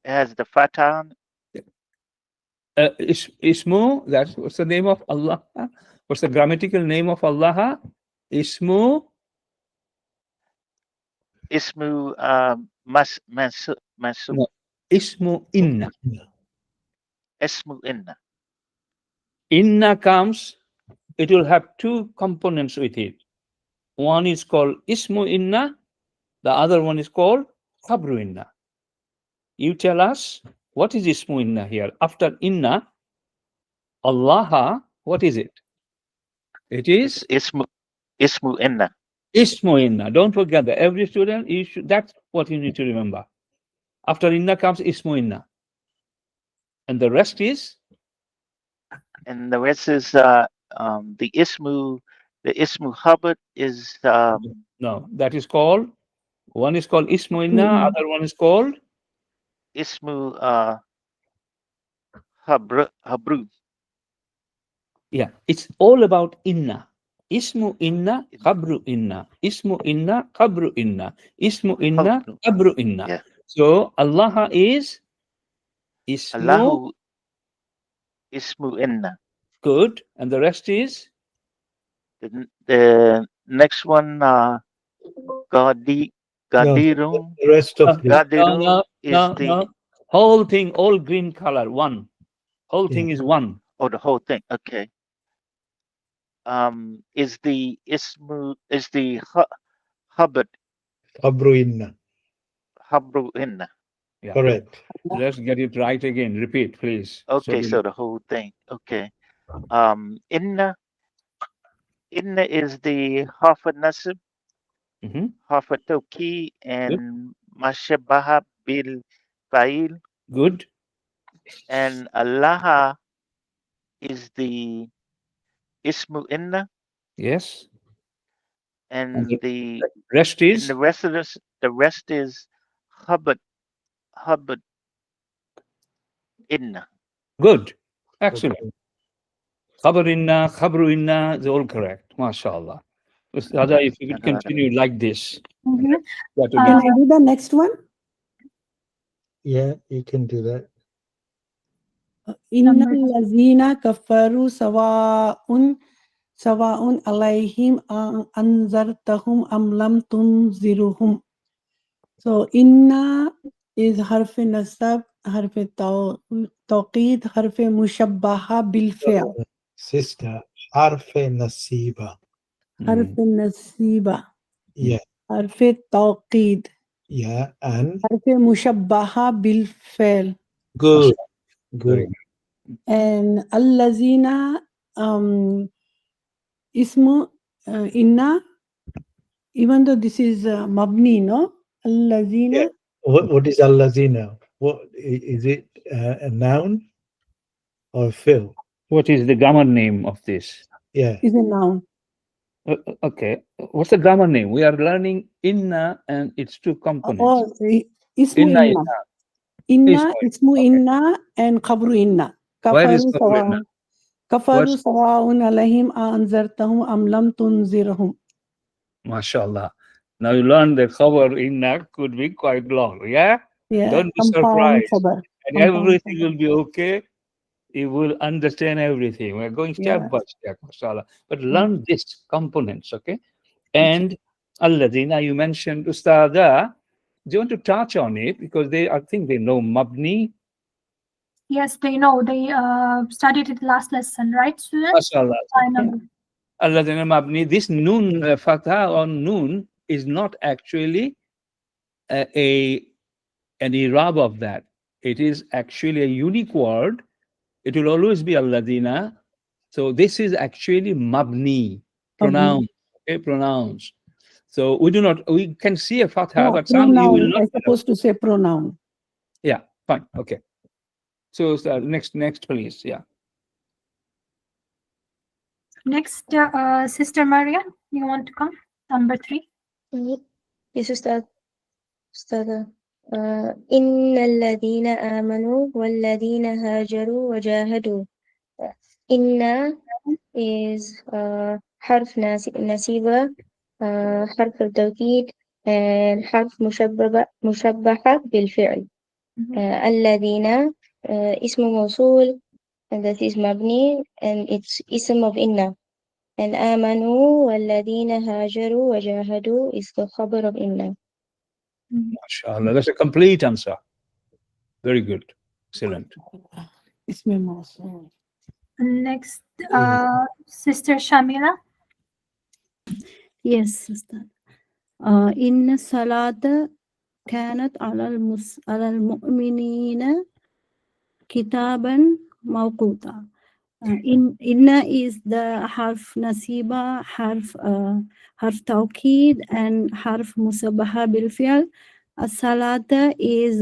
has the fatah. Ismu, that's what's the name of Allah? What's the grammatical name of Allah? Ismu. Ismu mansub. No. Ismu inna. Ismu inna. Inna comes it will have two components with it. One is called ismu inna, the other one is called khabru inna. You tell us, what is ismu inna here? After inna, Allah, what is it? It is Ismu inna. ismu inna. Don't forget that. Every student, that's what you need to remember. After inna comes ismu inna. And the rest is? And the rest is the ismu Hubbard is No, that is called, one is called ismu inna, other one is called ismu habru. Yeah, it's all about inna. Ismu inna, khabru inna. Ismu inna, khabru inna. Ismu inna, khabru inna. Yeah. So Allah is ismu. Allahu ismu inna. Good. And the rest is? The next one, Gadirun. The rest of the Gadirun is no. Whole thing, all green color, one. Whole thing is one. Oh, the whole thing. Okay. Is the ismu, is the Hubbard Khabru inna. Habru inna. Yeah. Correct. Let's get it right again. Repeat, please. Okay, so the whole thing. Okay. Inna is the Harf Nasib, Harf Tawki, and Mashabaha bil Fa'il. Good. And Allah is the Ismu Inna. Yes. And the rest is? And the rest is Hubbard Inna. Good. Excellent. Khabar inna, khabru inna, they're all correct. MashaAllah. Ustadha, if you could continue like this. Can I do the next one? Yeah, you can do that. Inna lazina kafaru sawa'un alayhim anzartahum am lam tunziruhum. So inna is harf nasab, harf tawqid, harf mushabbaha bil fi'l. Sister, harf nasiba. Harf nasiba. Yeah. Harf tawqid. Yeah, and harf mushabbaha bil fi'l. good. Good. And allazina ismu inna, even though this is mabni, no? Allazina. Yeah. What is allazina? What is it? A noun or fi'l? What is the grammar name of this? Yeah. Is a noun. Okay. What's the grammar name? We are learning inna and its two components. Oh, ismu inna. Inna, ismu inna, and khabru inna. Where is khabru inna? Kafaru sawa'un alayhim anzartahum am lam tunzirhum. MashaAllah. Now you learn the khabar inna could be quite long. Yeah? Yeah. Don't be surprised. And everything will be okay. You will understand everything. We're going step by step, MashaAllah. But learn these components, okay? And alladhina, you mentioned Ustada. Do you want to touch on it? Because I think they know mabni. Yes, they know. They studied it last lesson, right, students? MashaAllah. I know. Alladhina mabni. This noon, fatha on noon is not actually an irab of that. It is actually a unique word. It will always be alladhina. So this is actually mabni, pronoun. Okay, pronouns. So we can see a fatha, but some you will not. I'm supposed to say pronoun. Yeah, fine. Okay. So next, please. Yeah. Next, Sister Maria, you want to come? Number 3. Yes, Ustad. إن الذين آمنوا والذين هاجروا وجاهدوا. إن is حرف نسيبة, حرف التوكيد, and حرف مشبهة بالفعل. الذين اسم موصول, and that is مبني, and it's اسم of إن. And آمنوا والذين هاجروا وجاهدوا is the خبر of إن. MashaAllah, that's a complete answer. Very good. Excellent. Ism موصول. Next, Sister Shamila. Yes, Ustad. إن الصلاة كانت على المؤمنين كتابا موقوتا. Inna is the harf nasiba, harf tawqid, and harf musabaha bil fi'l. As-salata is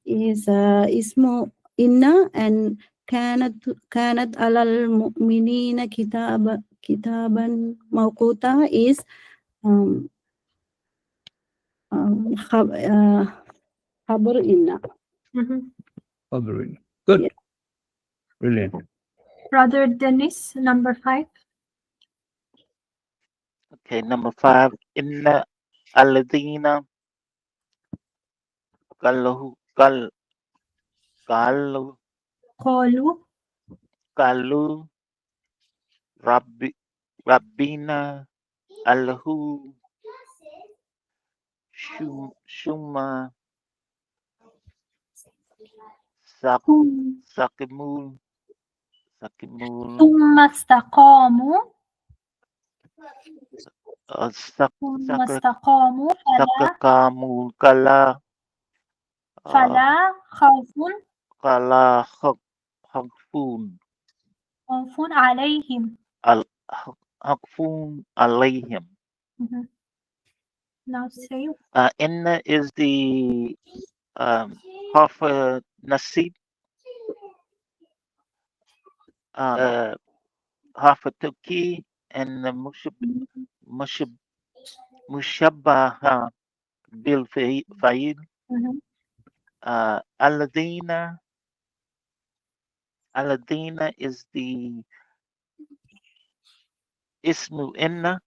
ismu inna, and kanat alal mu'minina kitaban mawquta is khabar inna. Good. Yeah. Brilliant. Brother Dennis, number 5. Okay, number 5. Inna alladhina qalu rabbina allahu shumma sakimul ثم استقاموا sakakamul kala فلا خوف khawfun عليهم. khawfun alayhim. Now say. Inna is the half nasib, half a tuki, and the mushabbaha bil fa'il. Alladina is the ismu inna,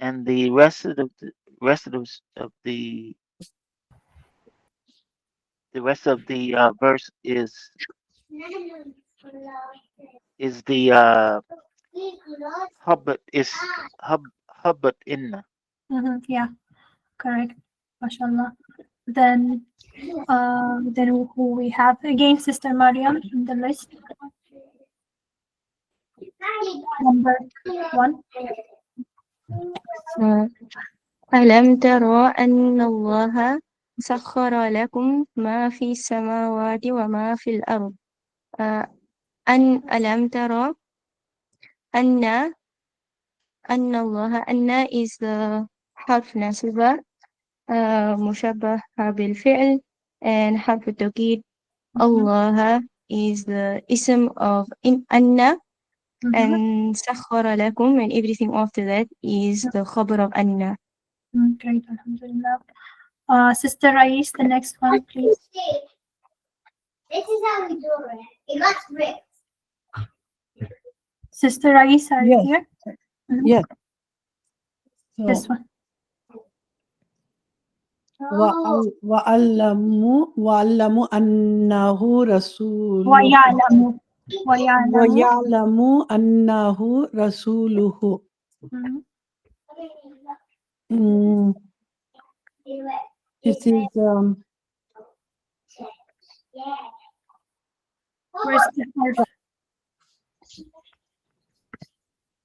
and the rest of the verse is the hubbut inna. Yeah, correct. MashaAllah. Then who we have again? Sister Mariam in the list. Number 1. ألم تروا أن الله سخر لكم ما في السماوات وما في الأرض. ألم تروا أن الله is the حرف نصب مشبه بالفعل, and حرف التوكيد الله is the ism of أن, and سخر لكم, and everything after that is the khabar of أن. Great, alhamdulillah. Sister Rais, the next one, please. This is how we do it. It got ripped. Sister Rais, are you here? Yes. This one. وَعَلَّمُوا أَنَّهُ رَسُولُهُ وَيَعْلَمُوا أَنَّهُ رَسُولُهُ. This is Where's the harf?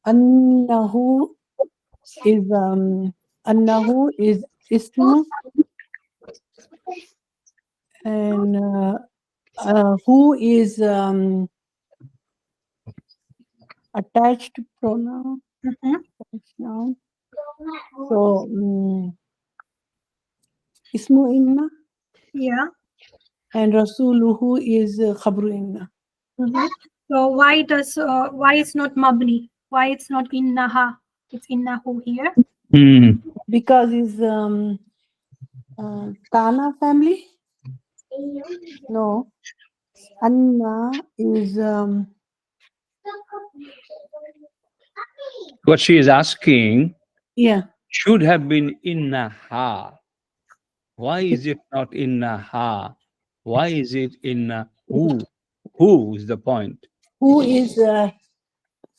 Annahu is ismu, and who is attached pronoun. Noun. So ismu inna. Yeah. And rasuluhu is khabru inna. So why it's not mabni? Why it's not innaha? It's innahu here. Because it's Kana family. No, Anna is What she is asking, yeah, should have been innaha. Why is it not innaha? Why is it inna who? Who is the point? who is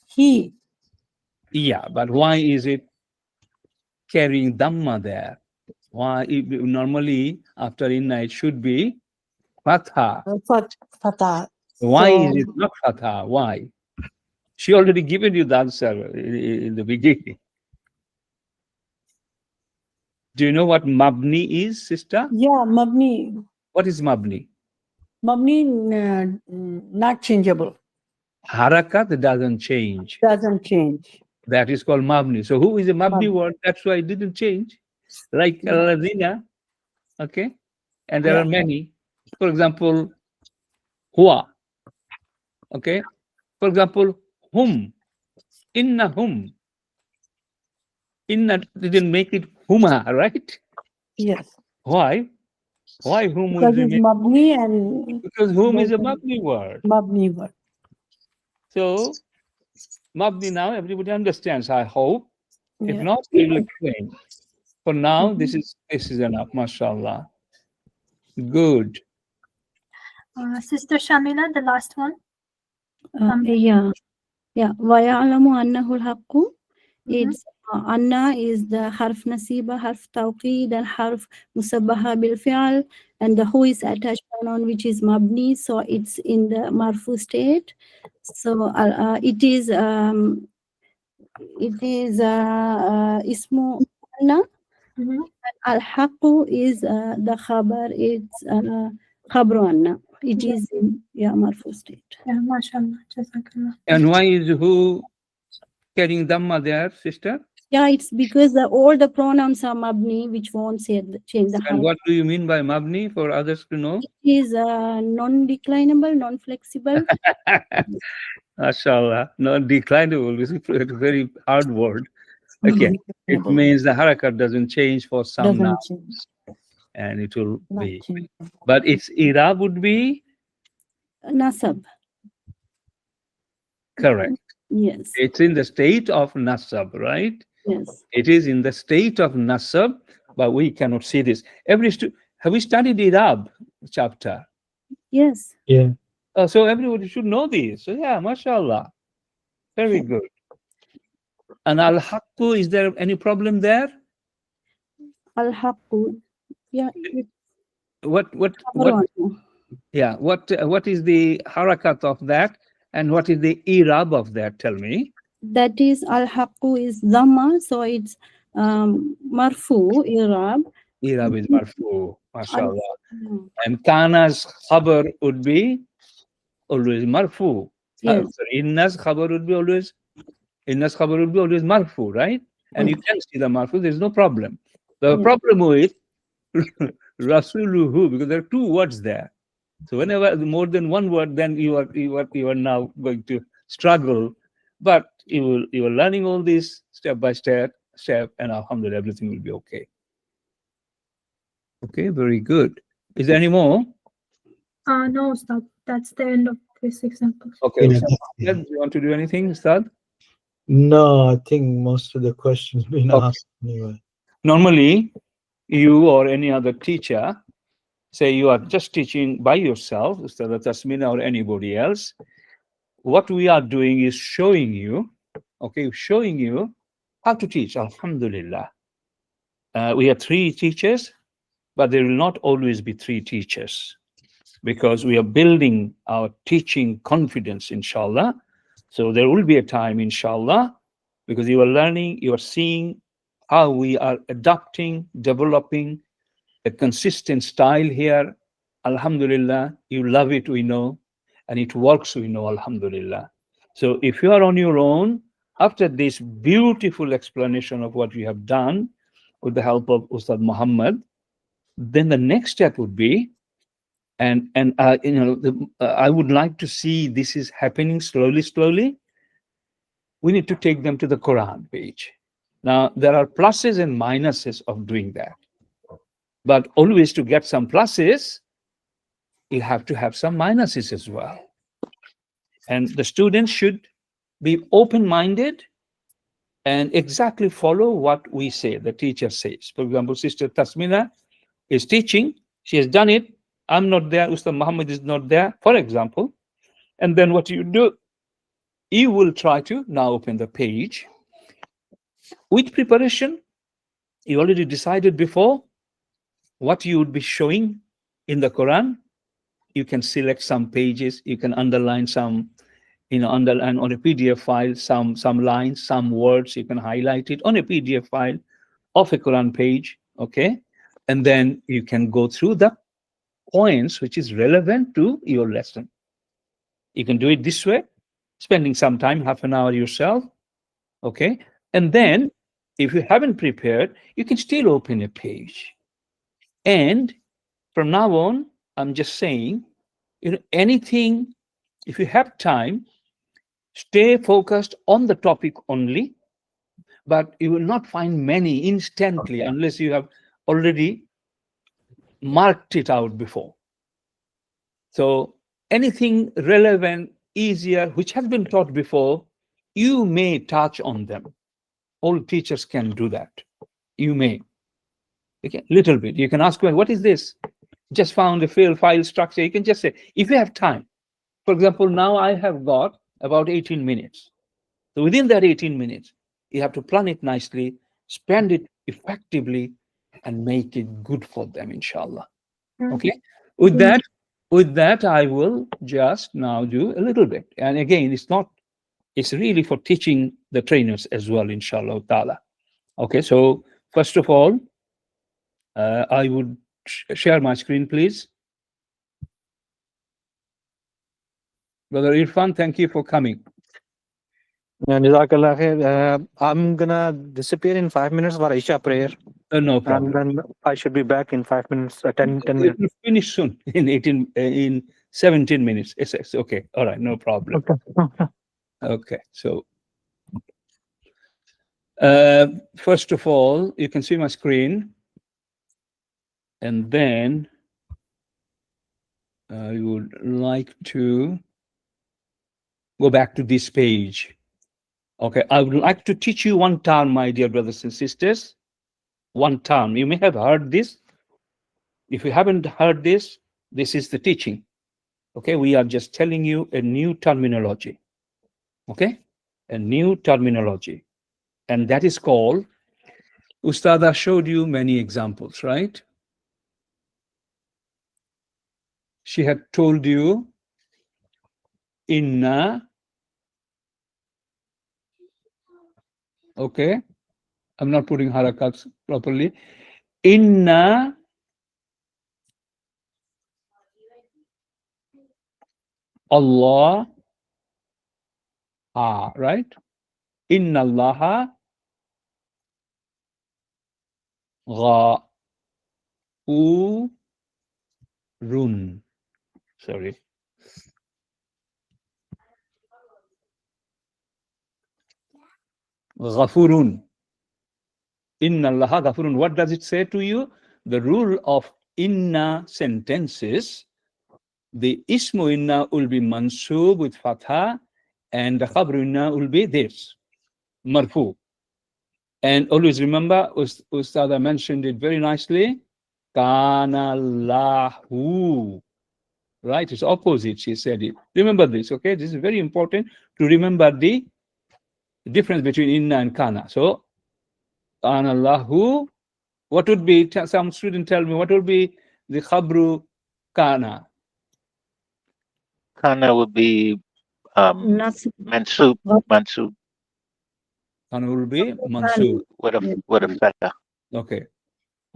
he? Yeah, but why is it carrying dhamma there? Why normally after inna it should be fatha. Fatah. Why is So- it not fatha? Why? She already given you the answer in the beginning. Do you know what mabni is, sister? Yeah, mabni. What is mabni? Mabni not changeable. Harakat doesn't change. Doesn't change. That is called mabni. So who is a mabni Mabni. word? That's why it didn't change. Like Yeah. al-ladhina, okay? And there Yeah. are many. For example, huwa, okay? For example, hum, innahum. Inna didn't make it huma, right? Yes. Why? Why whom will Because it's remain? mabni and Because whom is a mabni word. mabni word. So mabni now everybody understands, I hope. If Yeah. not, we will explain. For now, this is enough, mashallah. Good. Sister Shamila, the last one. Yeah. وَيَعْلَمُ أَنَّهُ الْحَقُّ. Mhm. It's Anna is the harf nasiba, harf tawqid, and harf musabbaha bil fi'al, and the who is attached pronoun, which is mabni, so it's in the marfu state. So it is ismu Anna. Mhm. Al-Haqqu is the khabar, it's khabru Anna. It is in marfu state. Yeah, mashallah. Jazakallah. And why is who carrying Dhamma there, sister? Yeah, it's because all the pronouns are mabni, which won't change the And harf. what do you mean by mabni for others to know? It is non-declinable, non-flexible. Mashallah. Not declinable is a very hard word. Okay. It means the harakat doesn't change for some Doesn't nouns, change. and it will Not be. change. But its irab would be Nasab. correct. Yes. It's in the state of nasab, right? Yes. It is in the state of nasab, but we cannot see this. Have we studied irab chapter? Yes. Yeah. So everybody should know this. So yeah, mashallah. Very good. And al-haqqu, is there any problem there? Al-Haqqu. Yeah. What yeah, what is the harakat of that, and what is the irab of that? Tell me. That is Al-Haqqu is Dhamma, so it's marfu, irab. Irab is marfu, mashallah. And Kana's khabar would be always marfu. Yes. Inna's khabar would be always marfu, right? And you can see the marfu, there's no problem. The problem with Rasuluhu, because there are two words there. So whenever more than one word, then you are now going to struggle. But you are learning all this step by step, and alhamdulillah, everything will be okay. Okay, very good. Is there any more? No, Ustad. That's the end of this example. Okay. Yeah, Ustad, do you want to do anything, Ustad? No, I think most of the questions been asked anyway. Normally, you or any other teacher, say you are just teaching by yourself, Ustad Tasmina or anybody else, what we are doing is showing you how to teach, alhamdulillah. We have 3 teachers, but there will not always be 3 teachers, because we are building our teaching confidence, inshallah. So there will be a time, inshallah, because you are learning, you are seeing how we are adapting, developing a consistent style here. Alhamdulillah, you love it, we know, and it works, we know, alhamdulillah. So if you are on your own, after this beautiful explanation of what we have done with the help of Ustad Muhammad, then the next step would be, I would like to see this is happening slowly. We need to take them to the Quran page. Now, there are pluses and minuses of doing that. But always to get some pluses, you have to have some minuses as well. And the students should be open-minded and exactly follow what we say, the teacher says. For example, Sister Tasmina is teaching, she has done it, I'm not there, Ustad Muhammad is not there, for example. And then what you do, you will try to now open the page. With preparation, you already decided before what you would be showing in the Quran. you can select some pages, you can underline some, underline on a PDF file, some lines, some words, you can highlight it on a PDF file of a Quran page, okay? And then you can go through the points which is relevant to your lesson. You can do it this way, spending some time, half an hour yourself, okay? And then if you haven't prepared, you can still open a page. And from now on, I'm just saying, anything, if you have time, stay focused on the topic only, but you will not find many instantly unless you have already marked it out before. So anything relevant, easier, which has been taught before, you may touch on them. All teachers can do that. You may. Okay, little bit. You can ask, well, what is this? Just found a file structure. You can just say, if you have time. For example, now I have got about 18 minutes. So within that 18 minutes, you have to plan it nicely, spend it effectively, and make it good for them, inshallah. Okay. With that, I will just now do a little bit. And again, it's really for teaching the trainers as well, inshallah ta'ala. Okay, so first of all, I would share my screen, please. Brother Irfan, thank you for coming. Jazakallah khair. I'm gonna disappear in 5 minutes for Isha prayer. No problem. And then I should be back in 5 minutes, 10 It minutes. will finish soon in 17 minutes. It's okay. All right, no problem. Okay. Okay, so first of all, you can see my screen, and then I would like to go back to this page. Okay, I would like to teach you one term, my dear brothers and sisters. One term. You may have heard this. If you haven't heard this, this is the teaching. Okay, we are just telling you a new terminology. Okay, a new terminology. And that is called, Ustada showed you many examples, right? She had told you, inna, okay, I'm not putting harakats properly. Inna Allah, right? Inna Allaha Ghafurun. Sorry. Ghafurun. Inna Allaha Ghafurun. What does it say to you? The rule of inna sentences, the ismu inna will be mansub with fatha, and the khabru inna will be this, marfu. And always remember, Ustada mentioned it very nicely, Kana lahu, right? It's opposite, she said it. Remember this, okay? This is very important to remember the difference between inna and kana. So, Kana lahu, what would be, some student tell me, what would be the khabru kana? Kana would be mansub. Kana will be mansub. With a fatha. Okay.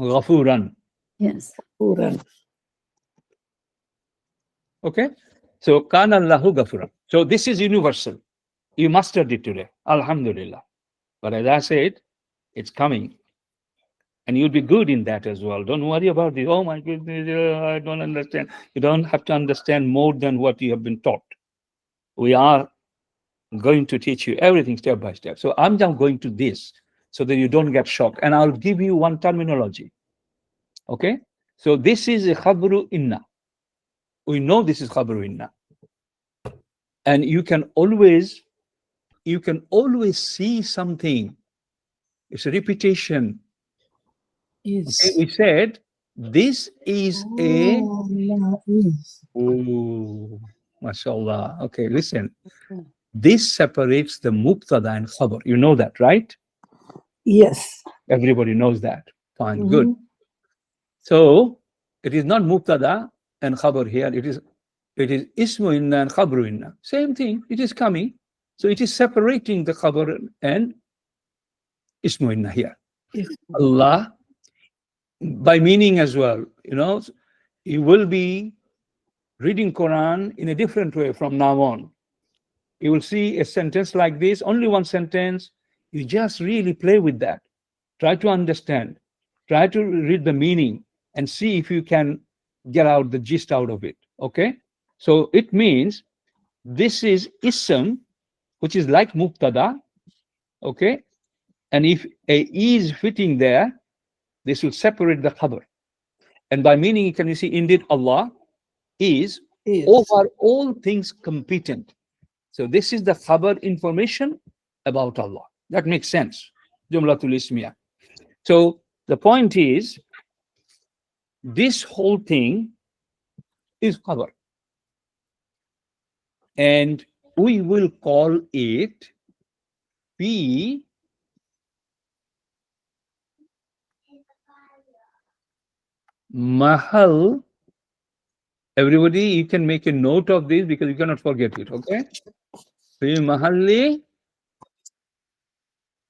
Ghafuran. Yes. Okay. So kana lahu ghafuran. So this is universal. You mastered it today. Alhamdulillah. But as I said, it's coming. And you'll be good in that as well. Don't worry about it. Oh my goodness, I don't understand. You don't have to understand more than what you have been taught. We are going to teach you everything step by step. So I'm now going to this so that you don't get shocked. And I'll give you one terminology. Okay? So this is a khabru inna. We know this is khabru inna. And you can always see something. It's a repetition. Yes. Okay, we said this is a mashallah. Okay, listen. This separates the mubtada and khabar. You know that, right? Yes. Everybody knows that. Fine, good. So it is not mubtada, and khabar here. It is ismu inna and khabru inna. Same thing. It is coming. So it is separating the khabar and ismu inna here. Allah, by meaning as well, you know, you will be reading Quran in a different way from now on. You will see a sentence like this, only one sentence. You just really play with that. Try to understand. Try to read the meaning and see if you can get out the gist out of it. Okay? So it means this is ism, which is like mubtada. Okay? And if a is fitting there, this will separate the khabar. And by meaning, can you see, indeed Allah is over all things competent. So this is the khabar information about Allah. That makes sense. Jumlatul ismiyah. So the point is, this whole thing is khabar. And we will call it fi mahal. Everybody, you can make a note of this because you cannot forget it. Okay? Fi mahalli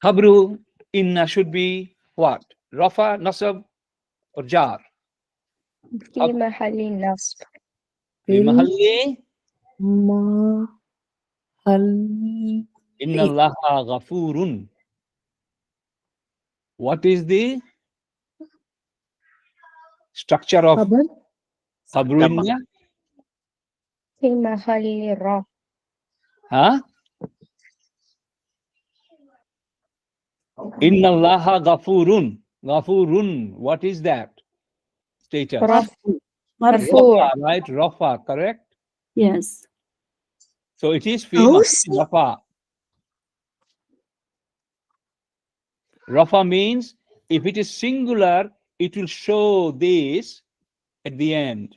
khabru inna should be what? Rafa, nasab, or jar? في محل نصب. Fi mahalli mahal inna allaha ghafurun. What is the structure of khabru inna? في محل رفع. Huh? Inna allaha ghafurun. Ghafurun. What is that? Status. مرفوع. Rafa, right? Rafa, correct? Yes. So it is fi Oh, Rafa. Rafa means if it is singular, it will show this at the end.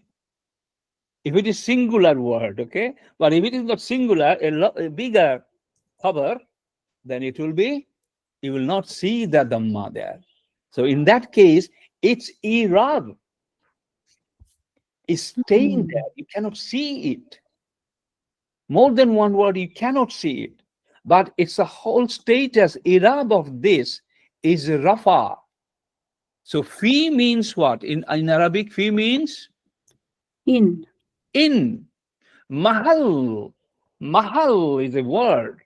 If it is singular word, okay? But if it is not singular, a bigger khabar, then it will be, you will not see the dhamma there. So in that case, it's irab. It's staying there. You cannot see it. More than one word, you cannot see it. But it's a whole status. Irab of this is rafa. So fi means what? In Arabic, fi means In. in. Mahal. Mahal is a word.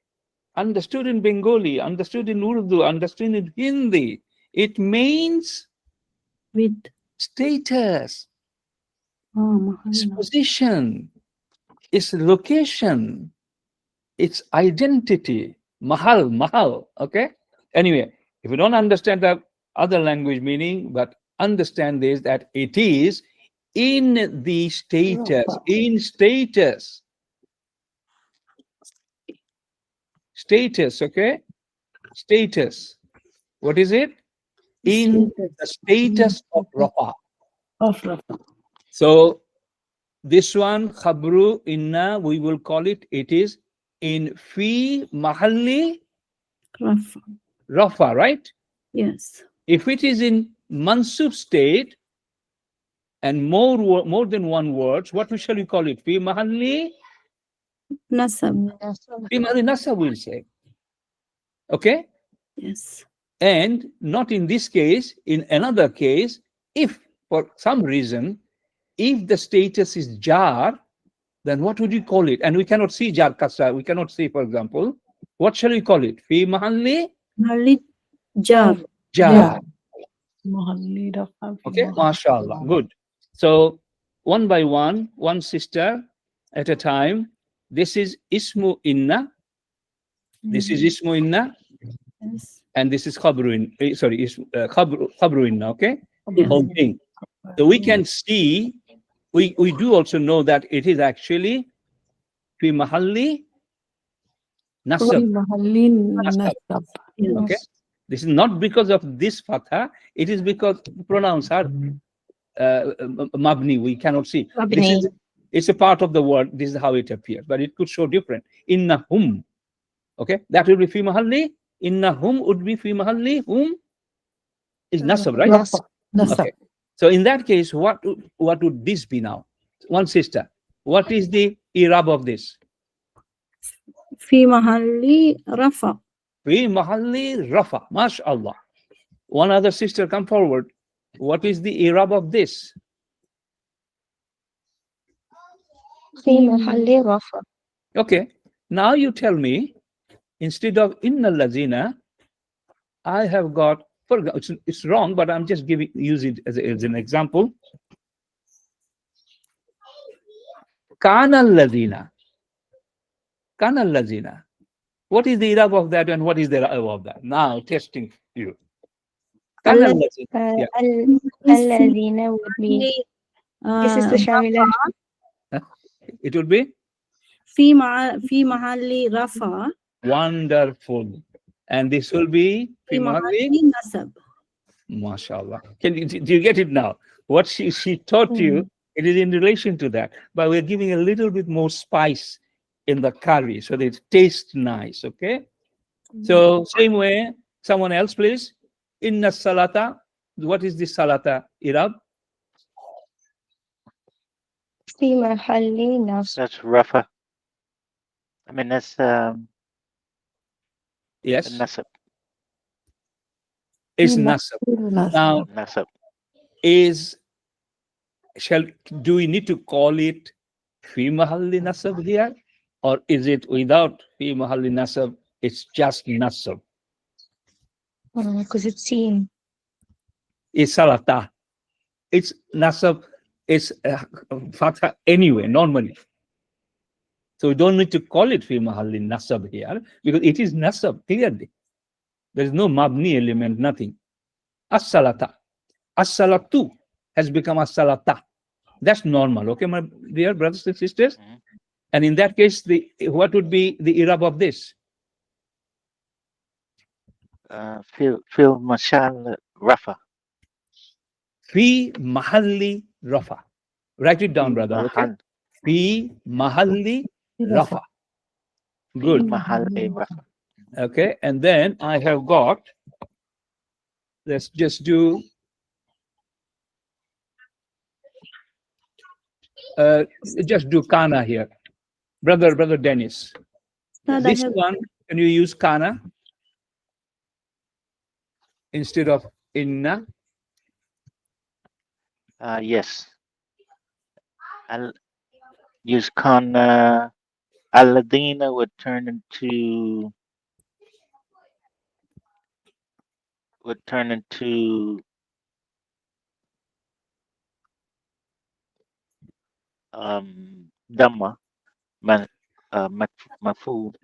Understood in Bengali, understood in Urdu, understood in Hindi. It means With. status. Mahal. Its position, its location, its identity. Mahal, mahal. Okay? Anyway, if you don't understand the other language meaning, but understand this, that it is in the status, in status. Status, okay? Status. What is it? In the status of Rafa. Of Rafa. So this one, khabru inna, we will call it, it is in fi mahalli Rafa. Rafa, right? Yes. If it is in mansub state and more than one words, what shall we call it? Fi mahalli? Nasab. Fi mahalli nasab, we'll say. Okay? Yes. And not in this case, in another case, if for some reason, if the status is jar, then what would you call it? And we cannot see jar kasra. We cannot see, for example, what shall we call it? Fi mahalli? Mahalli jar. Jar. Mahalli Rafa. Okay, mashallah. Good. So one by one sister at a time. This is ismu inna. This is ismu inna. Yes. And this is khabru inna. Sorry, khabru inna. Okay, Yes. whole thing. So we can see, we do also know that it is actually fi mahalli nasab. Mahalli nasab. Yes. Okay, this is not because of this fatha. It is because the pronouns are mabni. We cannot see. It's a part of the word. This is how it appears, but it could show different. Innahum. Okay, that will be fi mahalli. Innahum would be fi mahalli. Hum is nasab, right? Nasab. Okay. So in that case, what would this be now? one sister. What is the i'rab of this? في محل رفع. Fi mahalli rafa. MashaAllah. One other sister, come forward. What is the i'rab of this? في محل رفع. Okay. Now you tell me, instead of inna lazina, I have got, it's wrong, but I'm just use it as an example. Kana lazina. Kana lazina. What is the i'rab of that and what is the i'rab of that? Now testing you. Kana lazina. Yeah. الذين would be. This is the Shamila. It would be في محل رفع. wonderful. And this will be في fi mahalli محل نصب. MashaAllah. Do you get it now? What she taught you, it is in relation to that. But we're giving a little bit more spice in the curry so that it tastes nice, okay? So same way, someone else please. Inna salata. What is the salata i'rab? في محل نصب. That's Rafa. I mean, that's Yes, Nasab. it's nasab. Now, Nasab. do we need to call it fi mahalli nasab here? Or is it without fi mahalli nasab, it's just nasab? Because it's seen. It's salata. It's nasab, it's fatha anyway, normally. So we don't need to call it fi mahalli nasab here because it is nasab, clearly. There is no mabni element, nothing. As-salata. As-salatu has become as-salata. That's normal, okay, my dear brothers and sisters? And in that case, what would be the i'rab of this? Fil Mashal Rafa. Fi mahalli rafa. Write it down, brother, okay? Fi mahalli rafa. Good. Mahal Rafa. Okay, and then I have got, let's just do Kana here. Brother Dennis. This one, can you use Kana instead of inna? Yes. I'll use Kana. Al-Ladina would turn into Dhamma, Maful.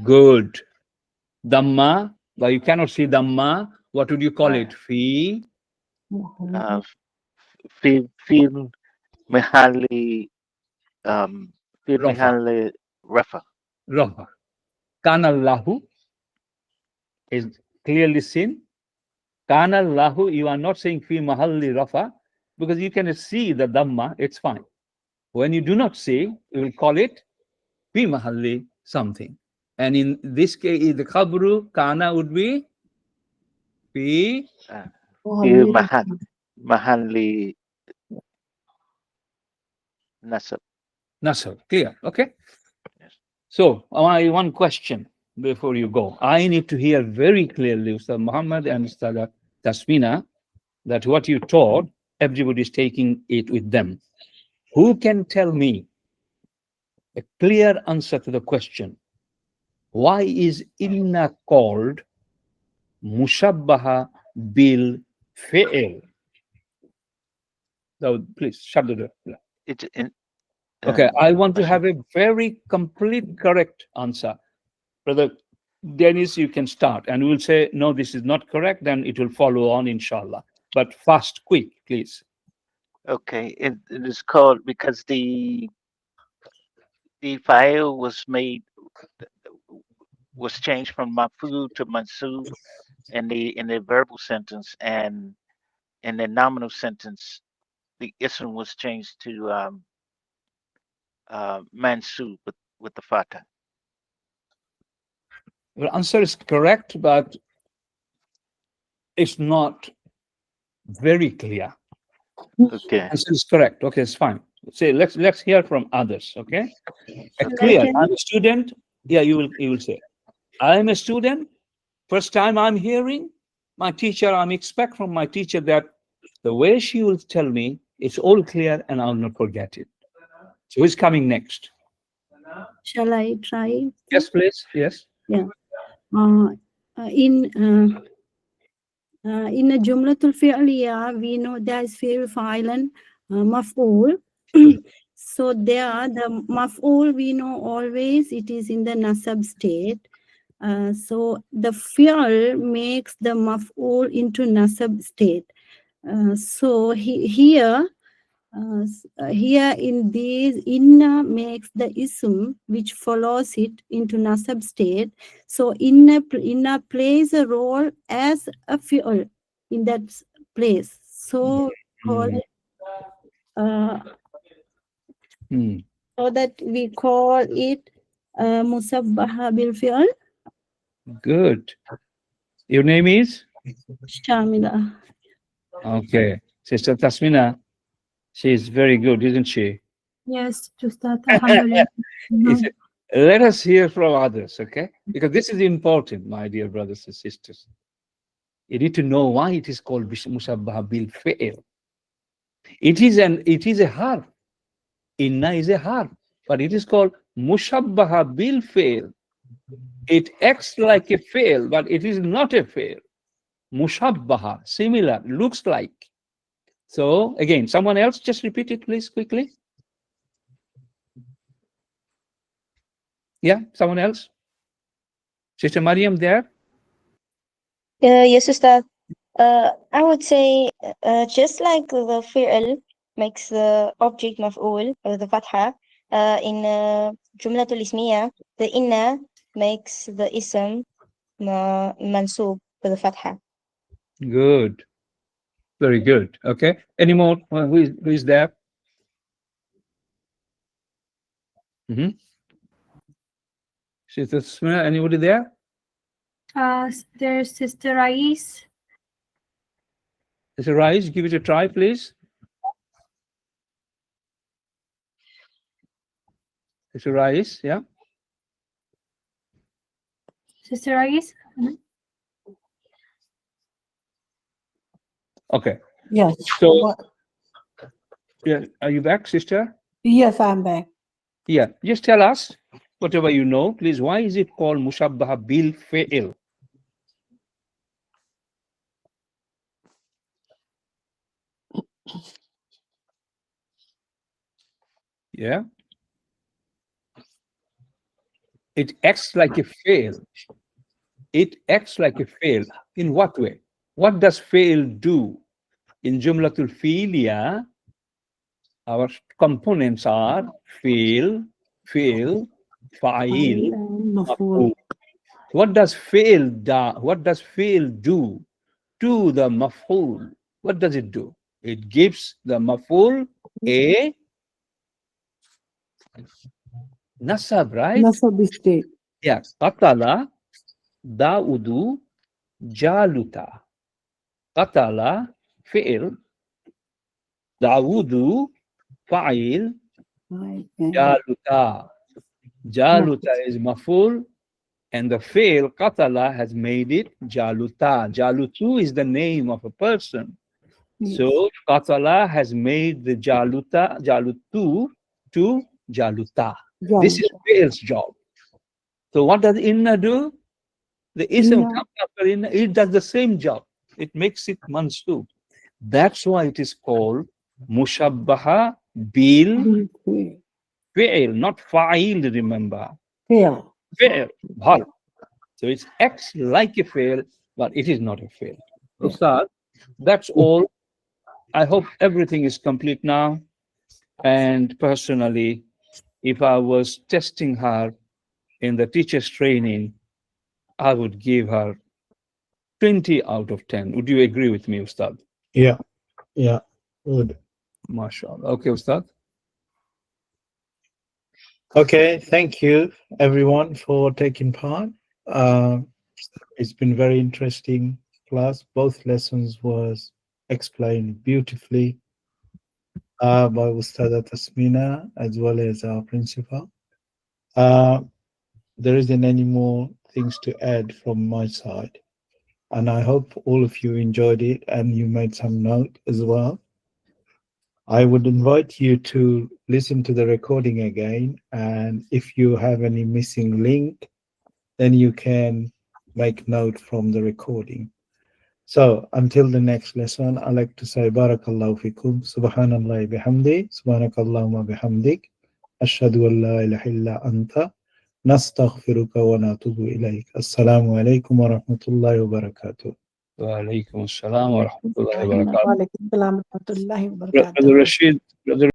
Good. Dhamma, but you cannot see Dhamma. What would you call it? Fi? Fil Mihali Fil Mihali Rafa. Rafa. Kana Allahu is clearly seen. Kana Allahu, you are not saying fi mahalli Rafa because you can see the Dhamma, it's fine. When you do not see, you will call it fi mahalli something. And in this case, the khabru Kana would be fi Mahalli Nasab. Nasab. Clear? Okay. Yes. So, one question before you go. I need to hear very clearly, Ustad Muhammad and Ustad Tasmina, that what you taught, everybody is taking it with them. Who can tell me a clear answer to the question? Why is inna called mushabbaha bil fi'l? So please shut the door. Okay, I want to have a very complete, correct answer. Brother Dennis, you can start and we'll say, no, this is not correct, then it will follow on, inshallah. But fast, quick, please. Okay, it is called because the file was changed from mafu to mansub in the verbal sentence, and in the nominal sentence, the ism was changed to mansub with the fatha. The answer is correct, but it's not very clear. Okay. Answer is correct. Okay, it's fine. Say let's hear from others. Okay. Okay. Clear. Can- I'm a student. Yeah, you will say. I'm a student. First time I'm hearing my teacher. I'm expect from my teacher that the way she will tell me it's all clear and I'll not forget it. So who's coming next? Shall I try? Yes, please. Yes. Yeah. In a Jumlatul Fi'liya, we know there's fi'l, fa'il, and maf'ul. So there, the maf'ul, we know always it is in the nasab state. So the fi'l makes the maf'ul into nasab state. So here in these, inna makes the ism which follows it into nasab state. So inna plays a role as a fi'l in that place. So call it, so that we call it musabbaha bil fi'l. Good. Your name is? Shamila. Okay. Sister Tasmina, she is very good, isn't she? Yes, Ustad, alhamdulillah. Let us hear from others, okay? Because this is important, my dear brothers and sisters. You need to know why it is called mushabbah bil fi'l. It is a harf. Inna is a harf, but it is called mushabbah bil fi'l. It acts like a fi'l, but it is not a fi'l. Mushabbaha, similar, looks like. So again, someone else, just repeat it, please, quickly. Yeah, someone else. Sister Mariam there. Yes, Ustad. I would say just like the fi'l makes the object maf'ul or the fatha, in Jumlatul Ismiya, the inna makes the ism mansub with the fatha. Good. Very good. Okay. Any more? Who is there? Sister Smina, anybody there? There's Sister Rais. Sister Rise, give it a try, please. Sister Rise, yeah. Sister Rais. Okay. Yes. So, yeah, are you back, sister? Yes, I'm back. Yeah, just tell us whatever you know, please. Why is it called mushabbaha bil fi'l? Yeah. It acts like a fail. It acts like a fail. In what way? What does fail do? In Jumlatul Fi'liya, our components are fail, fa'il, maf'ul. What does fail do? What does fail do to the maf'ul? What does it do? It gives the maf'ul a nasab, right? Nasab state. Yeah. Qatala Daudu Jaluta. Qatala fi'il. Daudu fa'il. Jaluta. Jaluta is maf'ul, and the fail qatala has made it Jaluta. Jalutu is the name of a person. Yes. So qatala has made the Jalutu to Jaluta. This is fail's job. So what does inna do? The ism comes after inna, it does the same job. It makes it mansub. That's why it is called mushabbaha bil fi'il, not fa'il, remember. Fi'il. Bhal. So it acts like a fail, but it is not a fail. Ustad, that's all. I hope everything is complete now. And personally, if I was testing her in the teacher's training, I would give her 20 out of 10. Would you agree with me, Ustad? Yeah, good. MashaAllah. Okay, Ustad. Okay, thank you everyone for taking part. It's been very interesting class. Both lessons was explained beautifully. by Ustada Tasmina as well as our principal. There isn't any more things to add from my side. And I hope all of you enjoyed it and you made some note as well. I would invite you to listen to the recording again. And if you have any missing link, then you can make note from the recording. So until the next lesson, I like to say Barakallahu fikum, Subhanallah bihamdi, Subhanakallahumma bihamdik, Ashhadu an la ilaha illa anta, Nastaghfiruka wa natubu ilayk. Assalamu alaikum wa rahmatullahi wa barakatuh. Wa alaikum assalam wa rahmatullahi wa barakatuh. Wa alaikum assalam wa rahmatullahi wa barakatuh. Brother Rashid, Brother